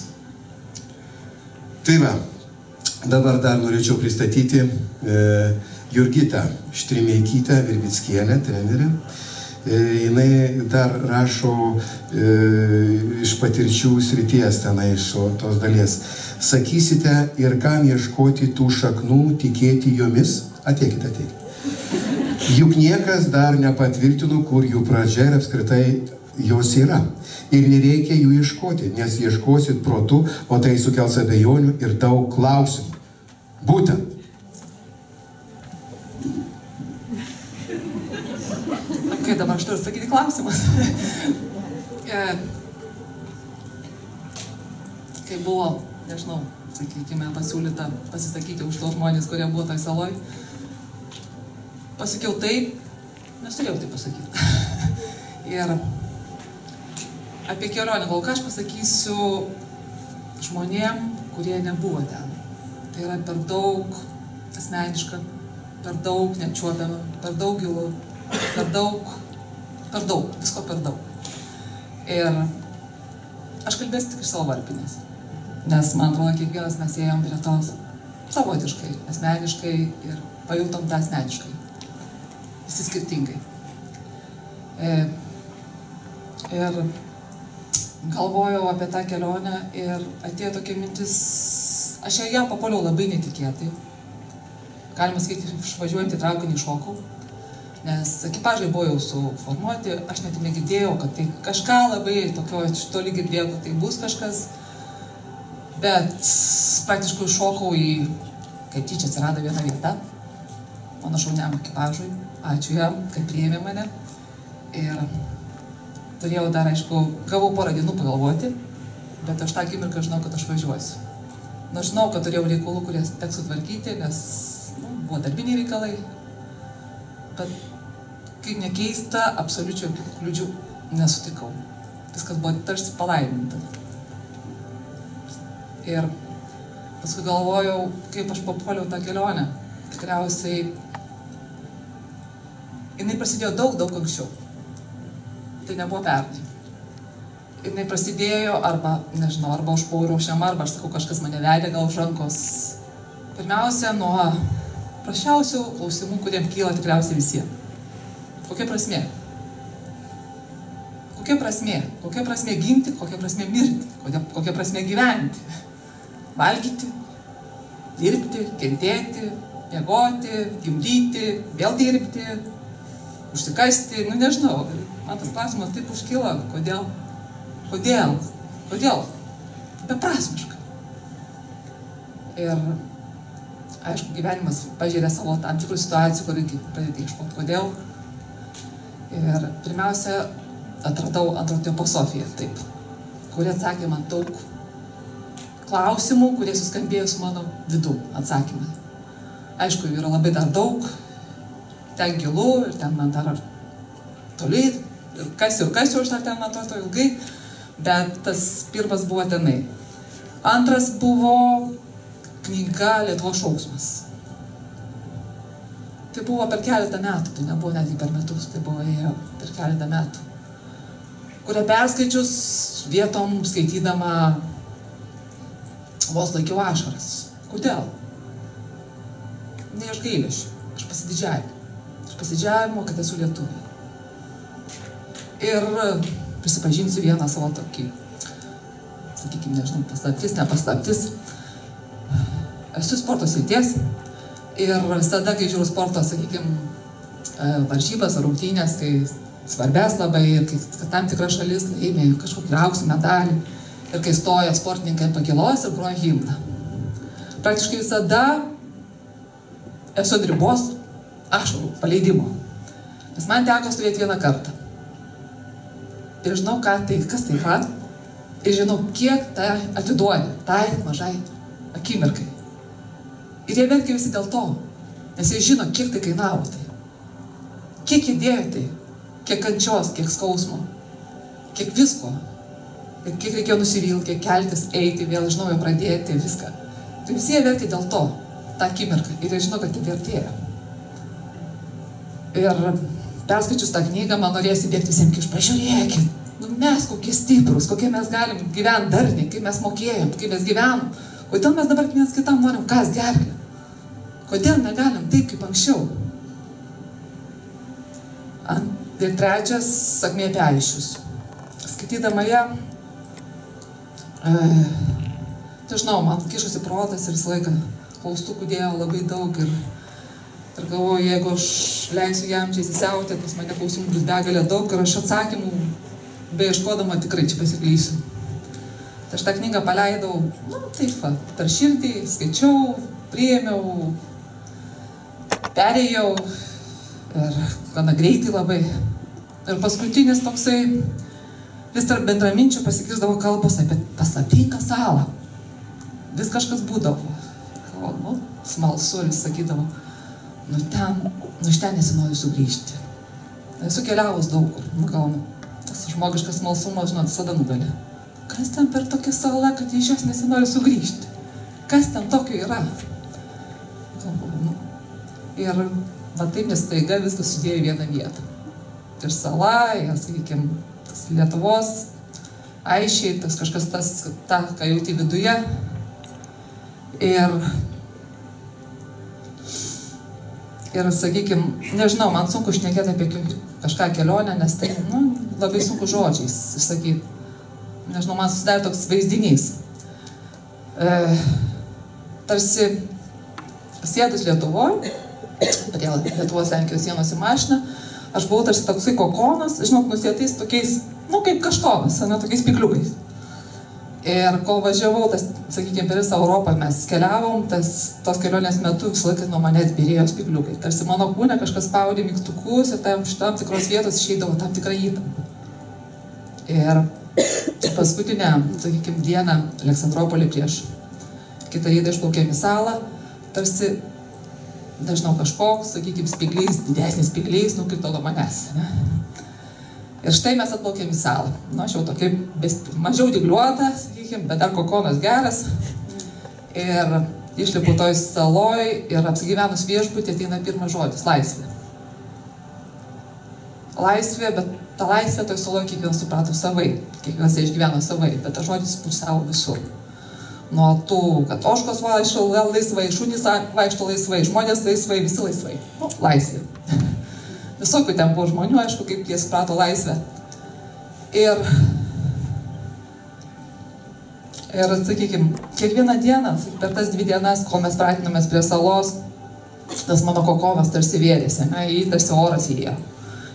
A: Tai va, dabar dar norėčiau pristatyti Jurgitą Štrimeikytę Virbickienę, trenerę. Jinai dar rašo iš patirčių srities tenai iš tos dalies. Sakysite, ir kam ieškoti tų šaknų, tikėti jomis? Ateikite. Juk niekas dar nepatvirtino, kur jų pradžia ir apskritai jos yra. Ir nereikia jų ieškoti, nes ieškosit protu, o tai sukels abejonių ir daug klausimų. Būtent.
E: Kai dabar aš turiu sakyti klausimus. Kai buvo, nežinau, sakykime, pasiūlyta pasisakyti už tos žmonės, kurie buvo toj saloj, pasakiau taip, nes turėjau tai pasakyti. Ir apie kelionę, kol ką aš pasakysiu žmonėm, kurie nebuvo ten. Tai yra per daug asmeniška, per daug neapčiuopiama, per daug gilu, per daug, visko per daug. Ir aš kalbėsiu tik iš savo varpinės, nes man atrodo, kiekvienas mes ėjom prie tos savotiškai, asmeniškai ir pajutom tą asmeniškai. Visi skirtingai. Ir galvojau apie tą kelionę ir atėjo tokia mintis, aš ją papuoliau labai netikėtai. Galima sakyti, išvažiuojant į traukinį šokau, nes ekipažai buvo jau suformuoti, aš net negirdėjau, kad tai kažką labai tokio, toli girdėjau, kad tai bus kažkas, bet praktiškai šokau į, kaip tyčia atsirado viena vieta, mano šauniam ekipažui, ačiū jam, kad priėmė mane. Ir turėjau dar, aišku, gavau porą dienų pagalvoti, bet aš tą akimirką žinau, kad aš važiuosiu. Nors žinau, kad turėjau reikalų, kurie teks sutvarkyti, nes buvo darbiniai reikalai, bet kaip nekeista, absoliučiai jokių kliūdžių nesutikau. Viskas buvo tarsi palaiminta. Ir paskui galvojau, kaip aš papuoliau tą kelionę. Tikriausiai jinai prasidėjo daug anksčiau. Tai nebuvo pernai. Jinai prasidėjo arba, nežinau, arba aš buvau ruošiama, arba aš sakau, kažkas mane vedė gal už rankos. Pirmiausia, nuo prašiausių klausimų, kuriem kyla tikriausiai visiems. Kokia prasmė? Kokia prasmė? Kokia prasmė gimti, kokia prasmė mirti, kokia prasmė gyventi? Valgyti, dirbti, kentėti, miegoti, gimdyti, vėl dirbti, užsikasti, nežinau. Man tas klausimas taip užkyla, kodėl? Beprasmiška. Ir, aišku, gyvenimas pažiūrė savo tam tikrų situacijų, kur reikia pradėti ieškoti, kodėl. Ir pirmiausia, atradau antroposofiją, taip, kuri atsakė man daug klausimų, kurie suskambėjo su mano vidu atsakymai. Aišku, yra labai dar daug, ten gilu ir ten man dar toli, ir kas jau aš dar ten man to ilgai, bet tas pirmas buvo tenai. Antras buvo knyga Lietuvos šauksmas. Tai buvo per keletą metų, tai nebuvo netgi per metus, tai buvo per keletą metų, kurią perskaičius vietom skaitydama vos laikiau ašaras. Kodėl? Ne iš gailesčio, iš pasididžiavimo, kad esu lietuvė. Ir prisipažinsiu vieną savo tokį, sakykime, nežinau, paslaptis, nepaslaptis. Esu sporto srities ir visada, kai žiūriu sporto, sakykime, varžybas ar rungtynės, tai svarbės labai ir kai tam tikra šalis laimė kažkokį auksų medalį ir kai stoja sportininkai pakilos ir groja himną. Praktiškai visada esu ant ribos ašarų paleidimo, nes man teko stovėti vieną kartą. Ir žinau, kas tai yra, ir žinau, kiek tai atiduodi tai mažai akimirkai. Ir jie verkia visi dėl to, nes jie žino, kiek tai kainavo tai. Kiek jie dėjo tai, kiek kančios, kiek skausmo, kiek visko. Ir kiek reikėjo nusivilti, kiek keltis, eiti, vėl iš naujo pradėti, viską. Tai visi jie verkia dėl to, tą akimirką. Ir jie žino, kad tai vertėjo. Ir perskaičius tą knygą, man norėjosi bėgti visiems kiš, pažiūrėkit, mes kokie stiprus, kokie mes galim gyventi darniai, kaip mes mokėjom, kaip mes gyvenom. Kodėl mes dabar vienas kitam norim kas gerklę? Kodėl negalim taip kaip anksčiau? Ir trečias, sakmė apie Aisčius. Skaitydama ją, žinau, man kišosi protas ir visą laiką klaustukų dėjo labai daug ir galvoju, jeigu aš leisiu jam čia įsisiautėti, pas mane klausimų bus begalė daug ir aš atsakymų beieškodama tikrai čia pasiklysiu. Tai aš tą knygą paleidau, taip, per širdį, skaičiau, priėmiau, perėjau ir gana greitai labai. Ir paskutinis toksai, vis tarp bendraminčių pasikirsdavo kalbos apie paslaptingą salą. Vis kažkas būdavo. Smalsu ir sakydavo, iš ten nesinori sugrįžti. Esu keliavus daug kur, gal tas žmogiškas smalsumas, visada nugali. Kas ten per tokia sala, kad iš jos nesinori sugrįžti? Kas ten tokio yra? Ir taip nestaiga viskas sudėjo į vieną vietą. Ir sala, ir, sakykime, Lietuvos, Aiščiai, tas kažkas ką jauti viduje. Ir sakykime, nežinau, man sunku šnekėti apie kažką kelionę, nes tai, labai sunku žodžiais išsakyti. Nežinau, man susidarė toks vaizdinys. Tarsi sėdus Lietuvoje, prie Lietuvos-Lenkijos sienos į mašiną, aš buvau tarsi toksai kokonas, žinok, nusėtais tokiais, kaip kaštonas, tokiais pikliukais. Ir kol važiavau, sakykime, per visą Europą mes keliavom, tos kelionės metu visą laiką nuo manęs byrėjo spygliukai. Tarsi mano kūne kažkas spaudė mygtukus ir tam tikros vietos išeidavo tam tikrą įtampą. Ir paskutinę, sakykime, dieną Aleksandropolį prieš kitą rytą išplaukėm į salą, tarsi, nežinau, kažkoks, sakykime, spyglys, didesnis spyglys nukrito nuo manęs. Ir štai mes atplaukėm į salą. Aš jau tokia mažiau dygliuota, sakykime, bet dar kokonas geras. Ir išlipu toj saloj ir apsigyvenus viešbutį ateina pirmas žodis - laisvė. Laisvė, bet ta laisvė toj saloj kiekvienas suprato savai, kiekvienas išgyveno savai, bet tas žodis pulsavo visur. Nuo tų, kad ožkos vaikšto laisvai, šunys vaikšto laisvai, žmonės laisvai, visi laisvai. Laisvė. Visokių ten buvo žmonių, aišku, kaip jie suprato laisvę. Ir sakykime, kiekvieną dieną, per tas 2 dienas, kol mes pratinomės prie salos, tas mano kokonas tarsi vėrėsi, jį tarsi oras įėjo.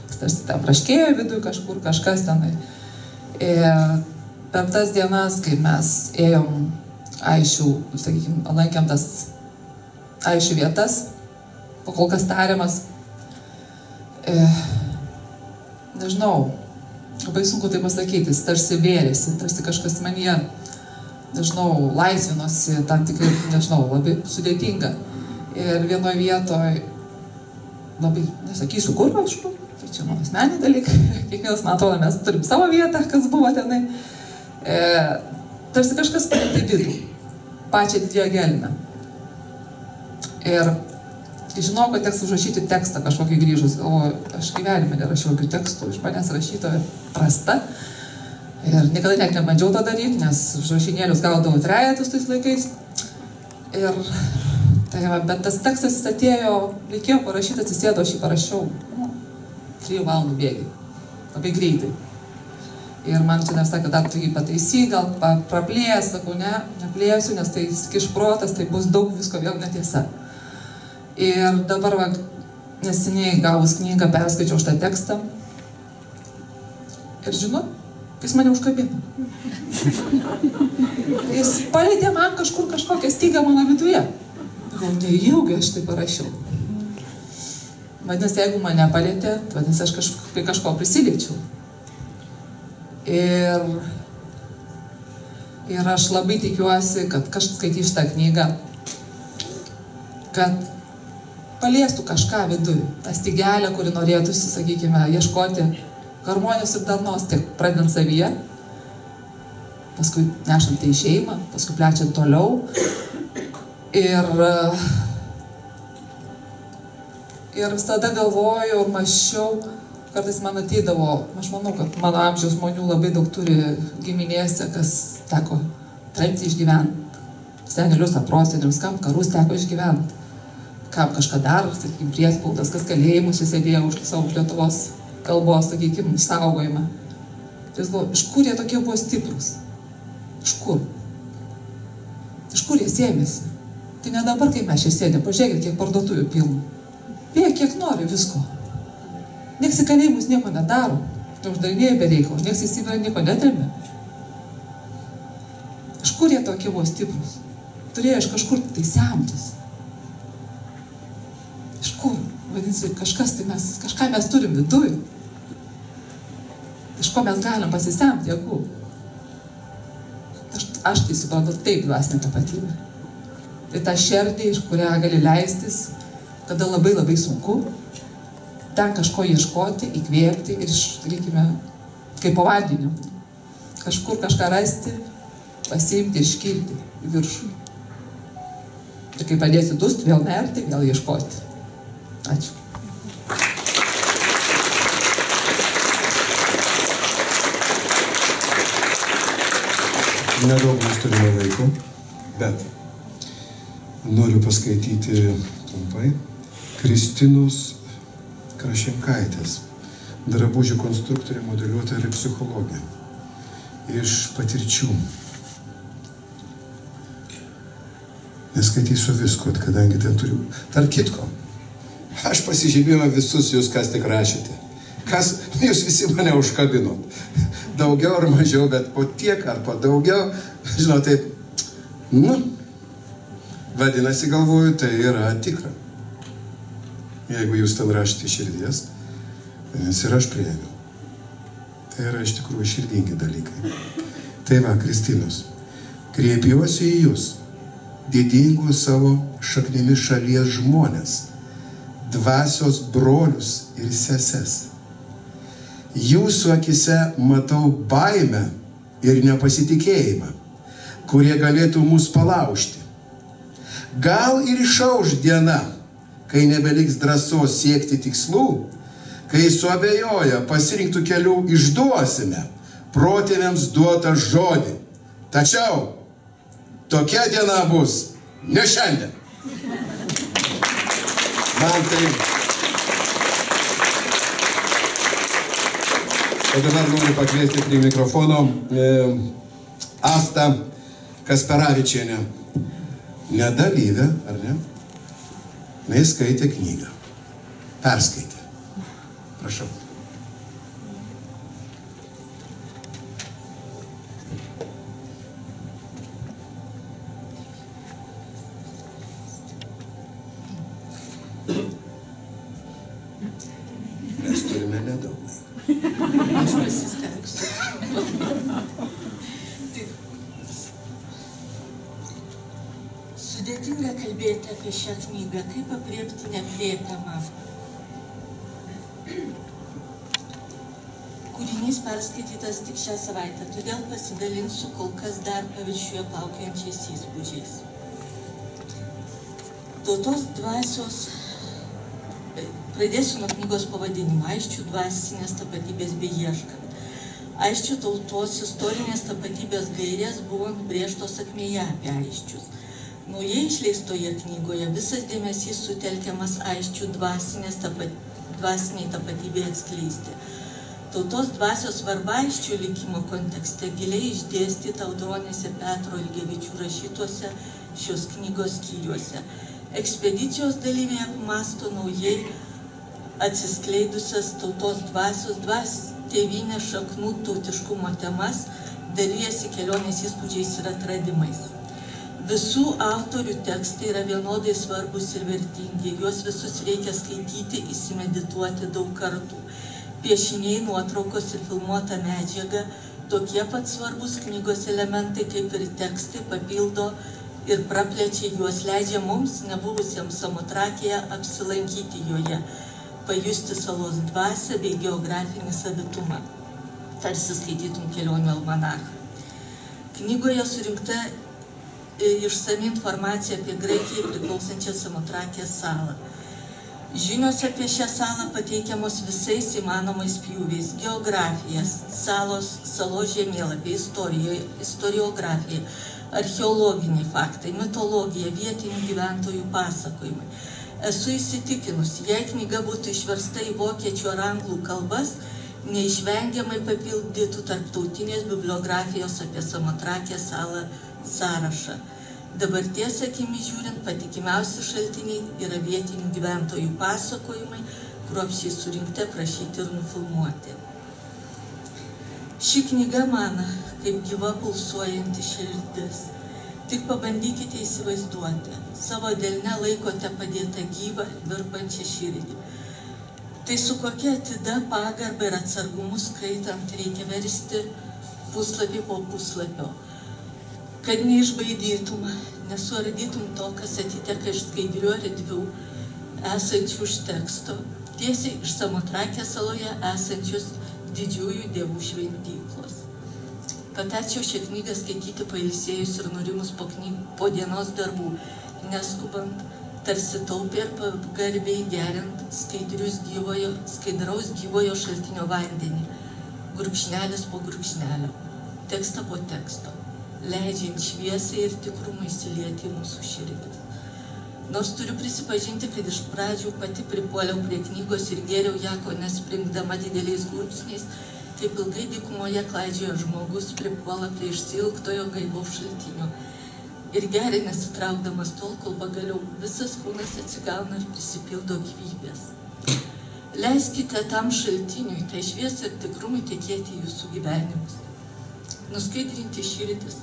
E: Jis tarsi ten praškėjo viduje kažkur, kažkas tenai. Ir per tas dienas, kai mes ėjom aišių, sakykime, lankėm tas aišių vietas, po kol kas tariamas. Nežinau, labai sunku tai pasakyti, jis tarsi vėrėsi, tarsi kažkas manyje, nežinau, laisvinosi, tam tikrai, nežinau, labai sudėtinga. Ir vienoje vietoje, labai, nesakysiu kur, aišku, tai čia mano asmeniniai dalykai, kiekvienas, man atrodo, mes turim savo vietą, kas buvo tenai. Tarsi kažkas palėtė vidų, pačią didžiąją gelmę. Ir žinau, kad teks užrašyti tekstą kažkokį grįžus, o aš gyvenime nerašiau jokių tekstų, iš manęs rašytoja prasta. Ir niekada net nebandžiau to daryti, nes užrašinėlius gaudavau trejetus tais laikais. Ir tai va, bet tas tekstas jis atėjo, reikėjo parašyti, atsisėdo, aš jį parašiau 3 valandų bėgiai, labai greitai. Ir man čia nesakė, dar tu jį pataisy, gal praplės, sakau, ne, neplėsiu, nes tai skiš protas, tai bus daug visko vėl netiesa. Ir dabar, va, neseniai gavus knygą, perskaičiau šitą tekstą. Ir žinot, jis mane užkabino. Jis palėtė man kažkokią stygą mano viduje. Gal nejaugi aš tai parašiau. Vadinasi, jeigu mane palėtė, vadinasi, aš prie kažko prisiliečiau. Ir aš labai tikiuosi, kad kažkas skaitys šitą knygą, kad paliestų kažką viduje, tą stygelę, kuri norėtųsi, sakykime, ieškoti harmonijos ir darnos, tiek pradedant savyje, paskui nešant tai į šeimą, paskui plečiant toliau. Ir visada galvojau ir mąsčiau, kartais man ateidavo, aš manau, kad mano amžiaus žmonių labai daug turi giminėse, kas teko tremtį išgyventi, senelius, aprosenius, kam karus teko išgyventi. Kam kažką dar, sakykime, priespaudas, kas kalėjimus įsėdėjo už savo Lietuvos kalbos, sakykime, išsaugojimą. Tai jis galvoja, iš kur jie tokie buvo stiprus? Iš kur? Iš kur jie sėmėsi? Tai ne dabar, kai mes čia sėdėm, pažiūrėkit, kiek parduotuvių pilna. Jie kiek nori visko. Nieks į kalėjimus nieko nedaro, neuždarinėja be reikalo, nieks į Sibirą nieko netrėmė. Iš kur jie tokie buvo stiprus? Turėjo iš kažkur tai semtis. Iš kur? Vadinasi, kažką mes turim viduj. Iš ko mes galim pasisemti jėgų. Aš tai suprantu taip dvasinę tapatybę. Tai ta šerdė, iš kurią gali leistis, kada labai labai sunku, ten kažko ieškoti, įkvėpti ir, sakykime, kaip po vandeniu. Kažkur kažką rasti, pasiimti ir iškilti į viršų. Ir kai pradėsi dust, vėl nerti, vėl ieškoti. Ačiū.
A: Nedaug mes turime laiko, bet noriu paskaityti trumpai Kristinos Krašenkaitės, drabužių konstruktorė, modeliuotoja ir psichologė, iš patirčių. Neskaitysiu visko, kadangi ten turiu. Tarp kitko, aš pasižymėjau visus jūs, kas tik rašėte. Jūs visi mane užkabinot. Daugiau ar mažiau, bet po tiek ar po daugiau, žinote, vadinasi, galvoju, tai yra tikra. Jeigu jūs ten rašite širdies, nes ir aš priėmiau. Tai yra iš tikrųjų širdingi dalykai. Tai va, Kristinos, kreipiuosi į jūs, didingų savo šaknimis šalies žmonės, dvasios brolius ir seses. Jūsų akise matau baimę ir nepasitikėjimą, kurie galėtų mus palaužti. Gal ir išauš diena, kai nebeliks drąsos siekti tikslų, kai suabejoja pasirinktų kelių išduosime protėviams duotą žodį. Tačiau tokia diena bus ne šiandien. Man tai. O dabar noriu pakviesti prie mikrofono Astą Kasperavičienę. Nedalyvė, ar ne? Jis skaitė knygą. Perskaitė. Prašau.
F: Aš pasistengsiu. Taip. Sudėtinga kalbėti apie šią knygą, kaip aprėpti neaprėpiamą. Kūrinys perskaitytas tik šią savaitę, todėl pasidalinsiu kol kas dar paviršiuje plaukiojančiais įspūdžiais. Tautos dvasios, pradėsiu nuo knygos pavadinimo, Aisčių dvasinės tapatybės beieškant. Aisčių tautos istorinės tapatybės gairės buvo nubrėžtos akmėje apie Aisčius. Naujai išleistoje knygoje visas dėmesys sutelkiamas Aisčių dvasiniai tapatybei atskleisti. Tautos dvasios svarba Aisčių likimo kontekste giliai išdėstyta Audronės ir Petro Ilgevičių rašytuose šios knygos skyriuose. Ekspedicijos dalyviai apmąsto naujai atsiskleidusias tautos dvasios tėvynės šaknų tautiškumo temas, dalijasi kelionės įspūdžiais ir atradimais. Visų autorių tekstai yra vienodai svarbus ir vertingi, juos visus reikia skaityti, įsimedituoti daug kartų. Piešiniai, nuotraukos ir filmuota medžiaga, tokie pat svarbus knygos elementai kaip ir tekstai, papildo ir praplečia juos, leidžia mums, nebuvusiems Samotrakėje, apsilankyti joje, pajusti salos dvasią bei geografinį savitumą, tarsi skaitytum kelionių almanachą. Knygoje surinkta išsami informacija apie Graikijai priklausančią Samotrakės salą. Žinios apie šią salą pateikiamos visais įmanomais pjūviais: geografija, salos žemėlapiai, istoriografija, archeologiniai faktai, mitologija, vietinių gyventojų pasakojimai. Esu įsitikinusi, jei knyga būtų išversta į vokiečių ar anglų kalbas, neišvengiamai papildytų tarptautinės bibliografijos apie Samotrakės salą sąrašą. Dabarties akimi žiūrint, patikimiausi šaltiniai yra vietinių gyventojų pasakojimai, kruopščiai surinkti, aprašyti ir nufilmuoti. Ši knyga man kaip gyva pulsuojanti širdis. Tik pabandykite įsivaizduoti, savo delne laikote padėtą gyvą, virpančią širdį. Tai su kokia atida, pagarba ir atsargumu skaitant reikia versti puslapį po puslapio, kad neišbaidytum, nesuardytum to, kas atiteka iš skaidrių erdvių esančių už teksto, tiesiai iš Samotrakės saloje esančios didžiųjų dievų šventyklos. Patarčiau šią knygą skaityti pailsėjus ir nurimus po dienos darbų, neskubant, tarsi taupiai ir pagarbiai geriant skaidraus gyvojo šaltinio vandenį, gurkšnelis po gurkšnelio, tekstą po teksto, leidžiant šviesai ir tikrumui įsilieti į mūsų širdis. Nors turiu prisipažinti, kad iš pradžių pati pripuoliau prie knygos ir gėriau ją, ko nespringdama dideliais gurkšniais, kaip ilgai dykumoje klaidžiojo žmogus pripuola prie išsiilgtojo gaivaus šaltinio ir geria nesitraukdamas tol, kol pagaliau visas kūnas atsigauna ir prisipildo gyvybės. Leiskite tam šaltiniui, tai šviesai ir tikrumui tekėti į jūsų gyvenimus. Nuskaidrinti širdis,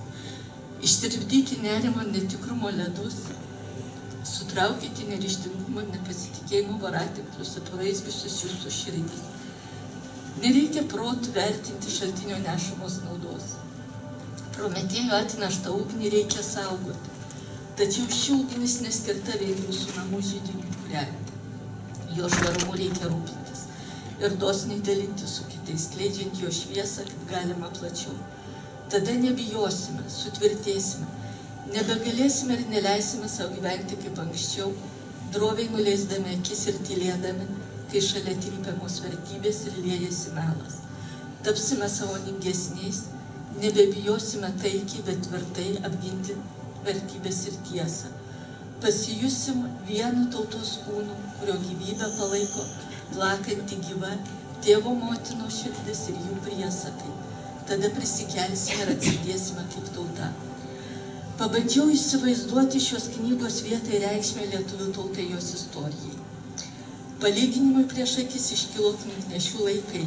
F: ištirpdyti nerimo netikrumo ledus, sutraukite neryžtingumo ir nepasitikėjimo varatinklius, apraizgiusius jūsų širdis. Nereikia protų vertinti šaltinio nešamos naudos. Prometėjo atneštą ugnį reikia saugoti, tačiau ši ugnis neskirta vien jūsų namų židiniui kūrenti. Jo švarumu reikia rūpintis ir dosniai dalintis su kitais, skleidžiant jo šviesą, kaip galima plačiau. Tada nebijosime, sutvirtėsime, nebegalėsime ir neleisime savo gyventi kaip anksčiau, droviai nuleisdami akis ir tylėdami, kai šalia trypiamos vertybės ir liejasi melas. Tapsime sąmoningesniais, nebebijosime taikiai, bet tvirtai apginti vertybės ir tiesą. Pasijusim vienu tautos kūnu, kurio gyvybę palaiko plakanti gyva tėvo motinos širdis ir jų priesakai. Tada prisikelsime ir atsidėsime kaip tauta. Pabandžiau įsivaizduoti šios knygos vietą ir reikšmę lietuvių tautai, jos istorijai. Palyginimui prieš akis iškilo knygnešių laikai,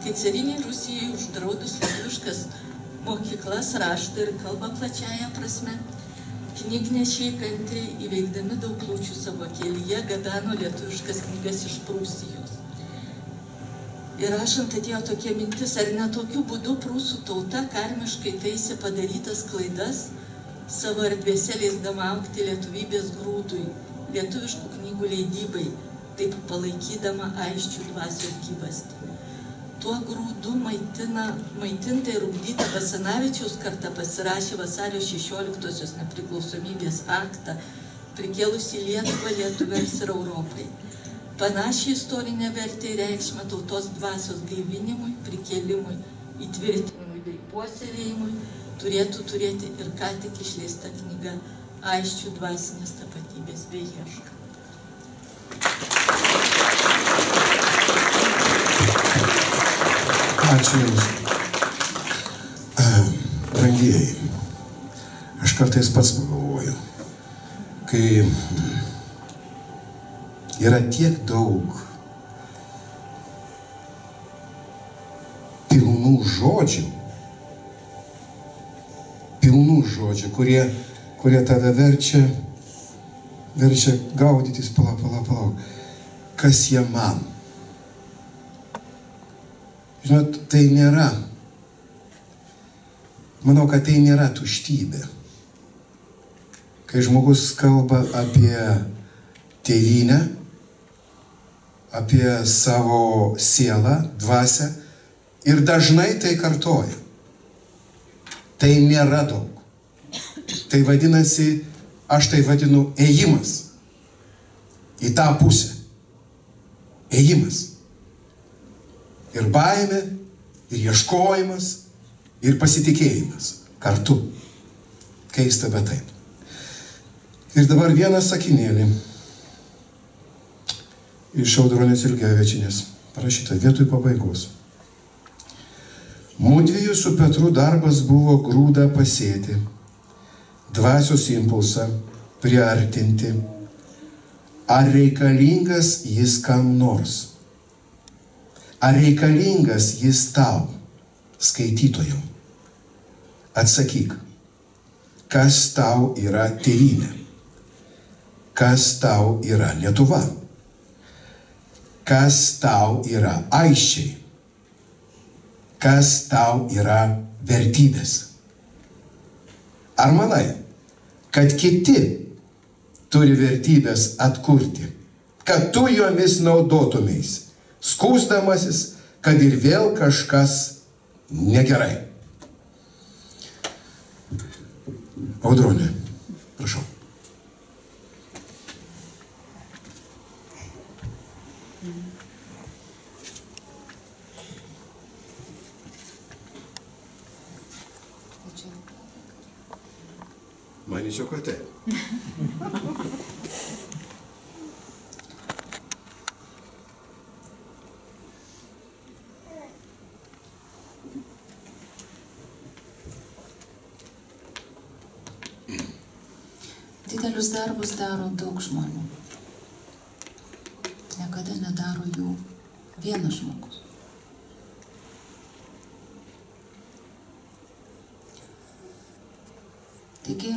F: kai cariniai Rusijai uždraudus lietuviškas mokyklas, raštą ir kalbą plačiaja prasme, knygnešiai kantriai įveikdami daug kliūčių savo kelyje gabeno lietuviškas knygas iš Prūsijos. Ir rašant atėjo tokia mintis, ar ne tokiu būdu prūsų tauta karmiškai taisė padarytas klaidas, savo erdvėse leisdama augti lietuvybės grūdui, lietuviškų knygų leidybai, taip palaikydama aisčių dvasios gyvastį. Tuo grūdu maitinta ir ugdyta Basanavičiaus karta pasirašė vasario 16-osios nepriklausomybės aktą, prikėlusi Lietuvą lietuviams ir Europai. Panašią istorinę vertę ir reikšmę tautos dvasios gaivinimui, prikėlimui, įtvirtinimui bei puoselėjimui turėtų turėti ir ką tik išleista knyga Aisčių dvasinės tapatybės beieška.
A: Ačiū Jums. Brangieji, aš kartais pats pagalvoju, kai yra tiek daug pilnų žodžių, kurie tave verčia gaudytis, palauk, kas jie man. Žinot, tai nėra, manau, kad tai nėra tuštybė. Kai žmogus kalba apie tėvynę, apie savo sielą, dvasią ir dažnai tai kartoja. Tai nėra daug. Tai vadinasi, aš tai vadinu ėjimas į tą pusę. Ėjimas. Ir baimė, ir ieškojimas, ir pasitikėjimas kartu. Keista, bet taip. Ir dabar vieną sakinėlį iš Audronės Ilgevičienės, parašyta vietoj pabaigos. Mudviejų su Petru darbas buvo grūdą pasėti, dvasios impulsą priartinti. Ar reikalingas jis kam nors? Ar reikalingas jis tau, skaitytojau? Atsakyk, kas tau yra tėvynė? Kas tau yra Lietuva? Kas tau yra aisčiai? Kas tau yra vertybės? Ar manai, kad kiti turi vertybės atkurti, kad tu jomis naudotumeis, skųsdamasis, kad ir vėl kažkas negerai? Audronė, prašau. Manyčiau, kad taip.
B: Didelius darbus daro daug žmonių. Niekada nedaro jų vienas žmogus. Taigi,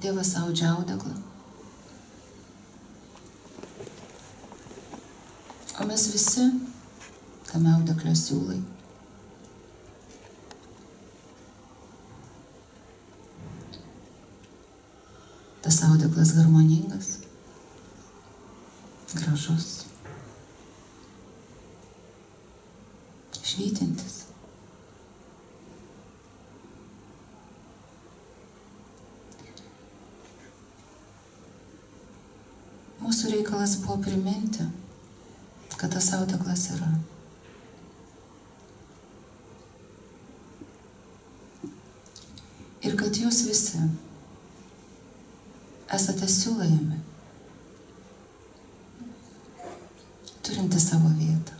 B: Dievas audžia audeklą, o mes visi tame audekle siūlai. Tas audeklas harmoningas, gražus, švytintis. Mūsų reikalas buvo priminti, kad tas audeklas yra. Ir kad jūs visi esate siūlojami, turinti savo vietą.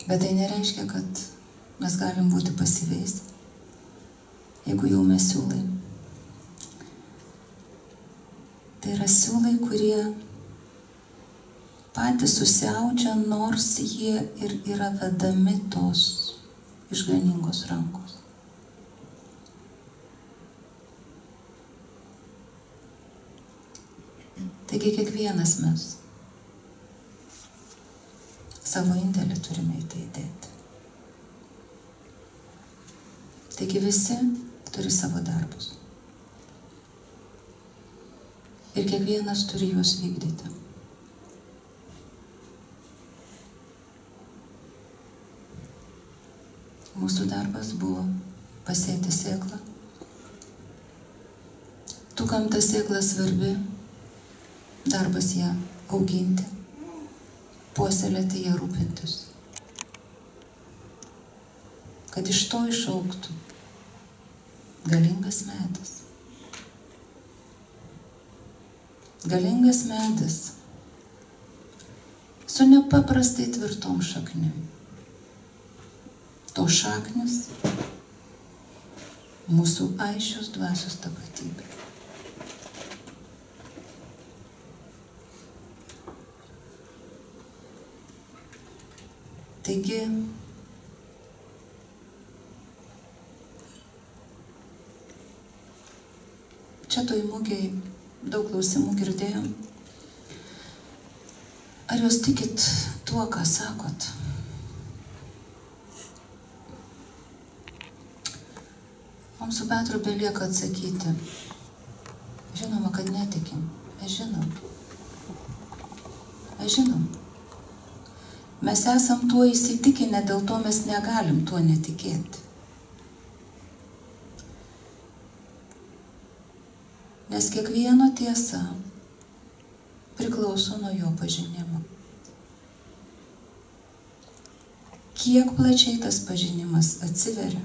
B: Bet tai nereiškia, kad mes galim būti pasyviais, jeigu jau mes siūlai. Tai yra siūlai, kurie patys susiaudžia, nors jie ir yra vedami tos išganingos rankos. Taigi kiekvienas mes savo indėlį turime į tai įdėti. Taigi visi turi savo darbus. Ir kiekvienas turi juos vykdyti. Mūsų darbas buvo pasėti sėklą. Tu, kam ta sėkla svarbi, darbas ją auginti, puoselėti ją, rūpintis. Kad iš to išaugtų galingas medis. Galingas medis su nepaprastai tvirtom šaknim. To šaknis mūsų aiškios dvasios tapatybė. Taigi, čia toj mugėj daug klausimų girdėjom. Ar jūs tikit tuo, ką sakot? Mums su Petru belieka atsakyti. Žinoma, kad netikim. Mes žinom. Mes žinom. Mes esam tuo įsitikinę, dėl to mes negalim tuo netikėti. Nes kiekvieno tiesa priklauso nuo jo pažinimo. Kiek plačiai tas pažinimas atsiveria,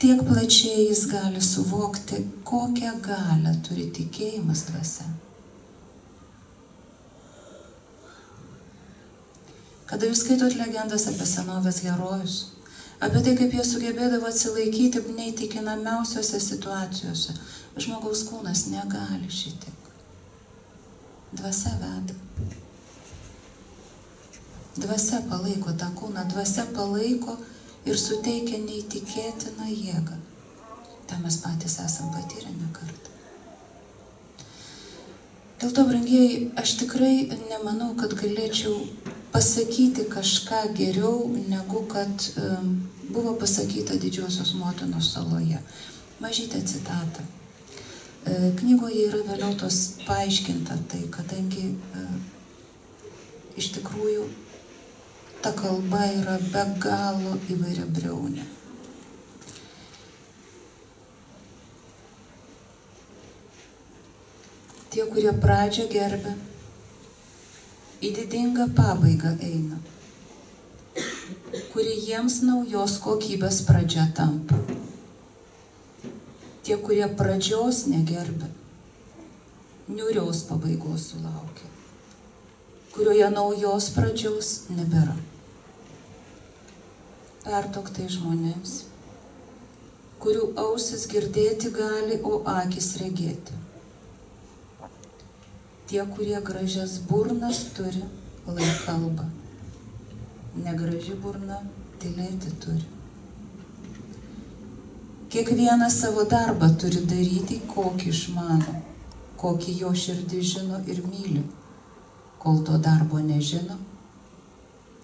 B: tiek plačiai jis gali suvokti, kokią galią turi tikėjimas dvasia. Kada jūs skaitot legendas apie senovės herojus, apie tai, kaip jie sugebėdavo atsilaikyti neįtikinamiausiose situacijose, žmogaus kūnas negali šitiek. Dvasia veda. Dvasia palaiko tą kūną, dvasia palaiko ir suteikia neįtikėtiną jėgą. tą mes patys esam patyrę ne kartą. Dėl to, brangieji, aš tikrai nemanau, kad galėčiau pasakyti kažką geriau, negu kad buvo pasakyta Didžiosios Motinos saloje. Mažytė citata. Knygoje yra vėliau tos paaiškinta tai, kadangi iš tikrųjų ta kalba yra be galo įvairiabriaunė. Tie, kurie pradžią gerbia, į didingą pabaigą eina, kuri jiems naujos kokybės pradžia tampa. Tie, kurie pradžios negerbia, niūrios pabaigos sulaukia, kurioje naujos pradžios nebėra. Perduok tai žmonėms, kurių ausis girdėti gali, o akis regėti. Tie, kurie gražias burnas turi, lai kalba. Negraži burna tylėti turi. Kiekvienas savo darbą turi daryti, kokį išmano, kokį jo širdis žino ir myli. Kol to darbo nežino,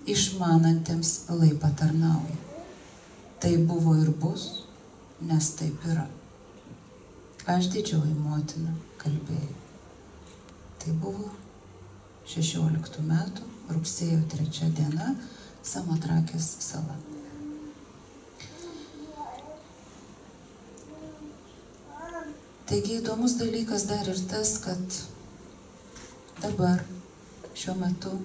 B: išmanantiems lai patarnauja. Tai buvo ir bus, nes taip yra. Aš Didžioji Motina kalbėjau. Tai buvo 16 metų, rugsėjo 3 diena, Samotrakės sala. Taigi įdomus dalykas dar ir tas, kad dabar, šiuo metu,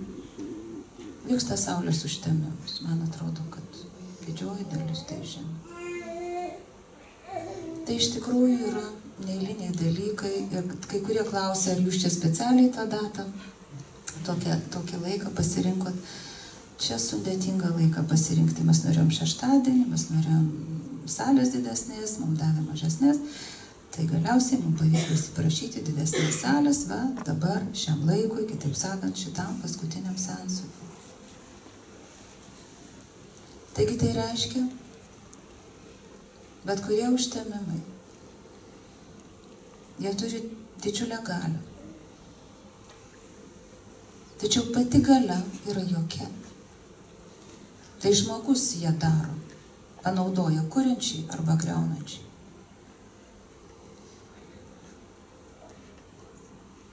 B: vyksta saulės užtemimas. Man atrodo, kad didžioji dalis tai žino. Tai iš tikrųjų yra neeiliniai dalykai ir kai kurie klausia, ar jūs čia specialiai tą datą, tokį laiką pasirinkot. Čia sudėtingą laiką pasirinkti. Mes norėjom šeštadienį, mes norėjom salės didesnės, mums davė mažesnės. Tai galiausiai mums pavyko įsiprašyti didesnės salės, va, dabar šiam laikui, kitaip sakant, šitam paskutiniam seansui. Taigi tai reiškia, bet kurie užtemimai, jie turi didžiulę galią. Tačiau pati galia yra jokia. Tai žmogus ją daro, panaudoja kuriančiai arba griaunančiai.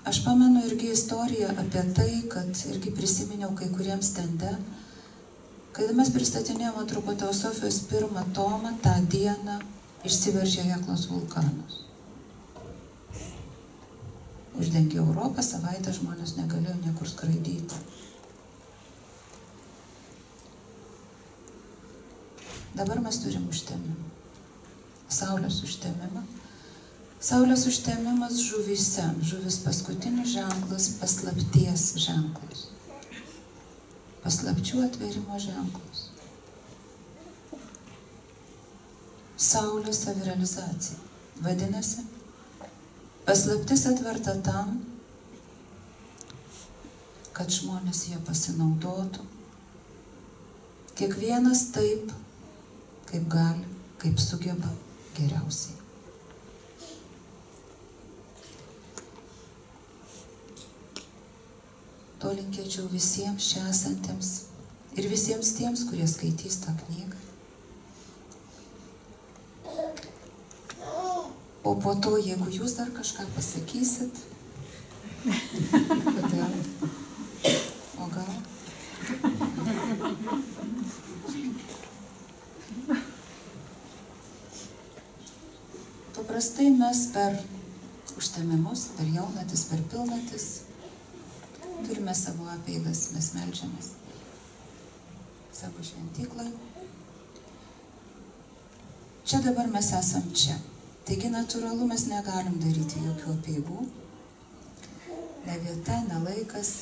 B: Aš pamenu irgi istoriją apie tai, kad irgi prisiminiau kai kuriems stende, kai mes pristatinėjome Antropoteosofijos 1 tomą, tą dieną išsiveržė Heklos vulkanas. Uždengė Europą, savaitę žmonės negalėjo niekur skraidyti. Dabar mes turim užtemimą. Saulės užtemimą. Saulės užtemimas žuvyse. Žuvis paskutinis ženklas, paslapties ženklas. Paslapčių atvėrimo ženklas. Saulės savirealizacija. Vadinasi, paslaptis atverta tam, kad žmonės jie pasinaudotų. Kiekvienas taip, kaip gali, kaip sugeba geriausiai. To linkėčiau visiems čia esantiems ir visiems tiems, kurie skaitys tą knygą. O po to, jeigu jūs dar kažką pasakysit, kodėl? O gal? Paprastai mes per užtemimus, per jaunatis, per pilnatis turime savo apeigas, mes meldžiamės savo šventyklai. Čia dabar mes esam čia. Taigi natūralu mes negalim daryti jokių apeigų. Ne vieta, ne laikas.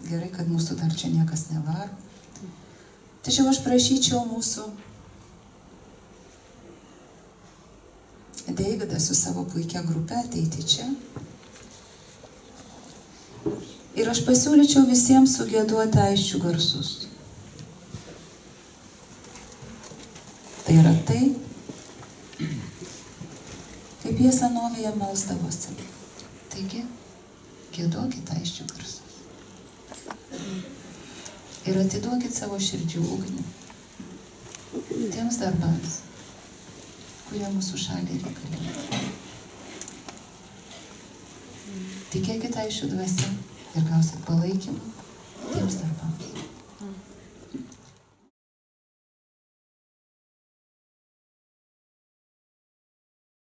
B: Gerai, kad mūsų dar čia niekas nevaro. Tačiau aš prašyčiau mūsų Deividą su savo puikia grupe ateiti čia. Ir aš pasiūlyčiau visiems sugieduoti aisčių garsus. Tai yra tai, kaip jie senovėje melsdavosi. Taigi, gieduokit aisčių garsus. Ir atiduokit savo širdžių ugnį tiems darbams, kurie mūsų šaliai reikalingi. Tikėkit aisčių dvasia ir gausit palaikymą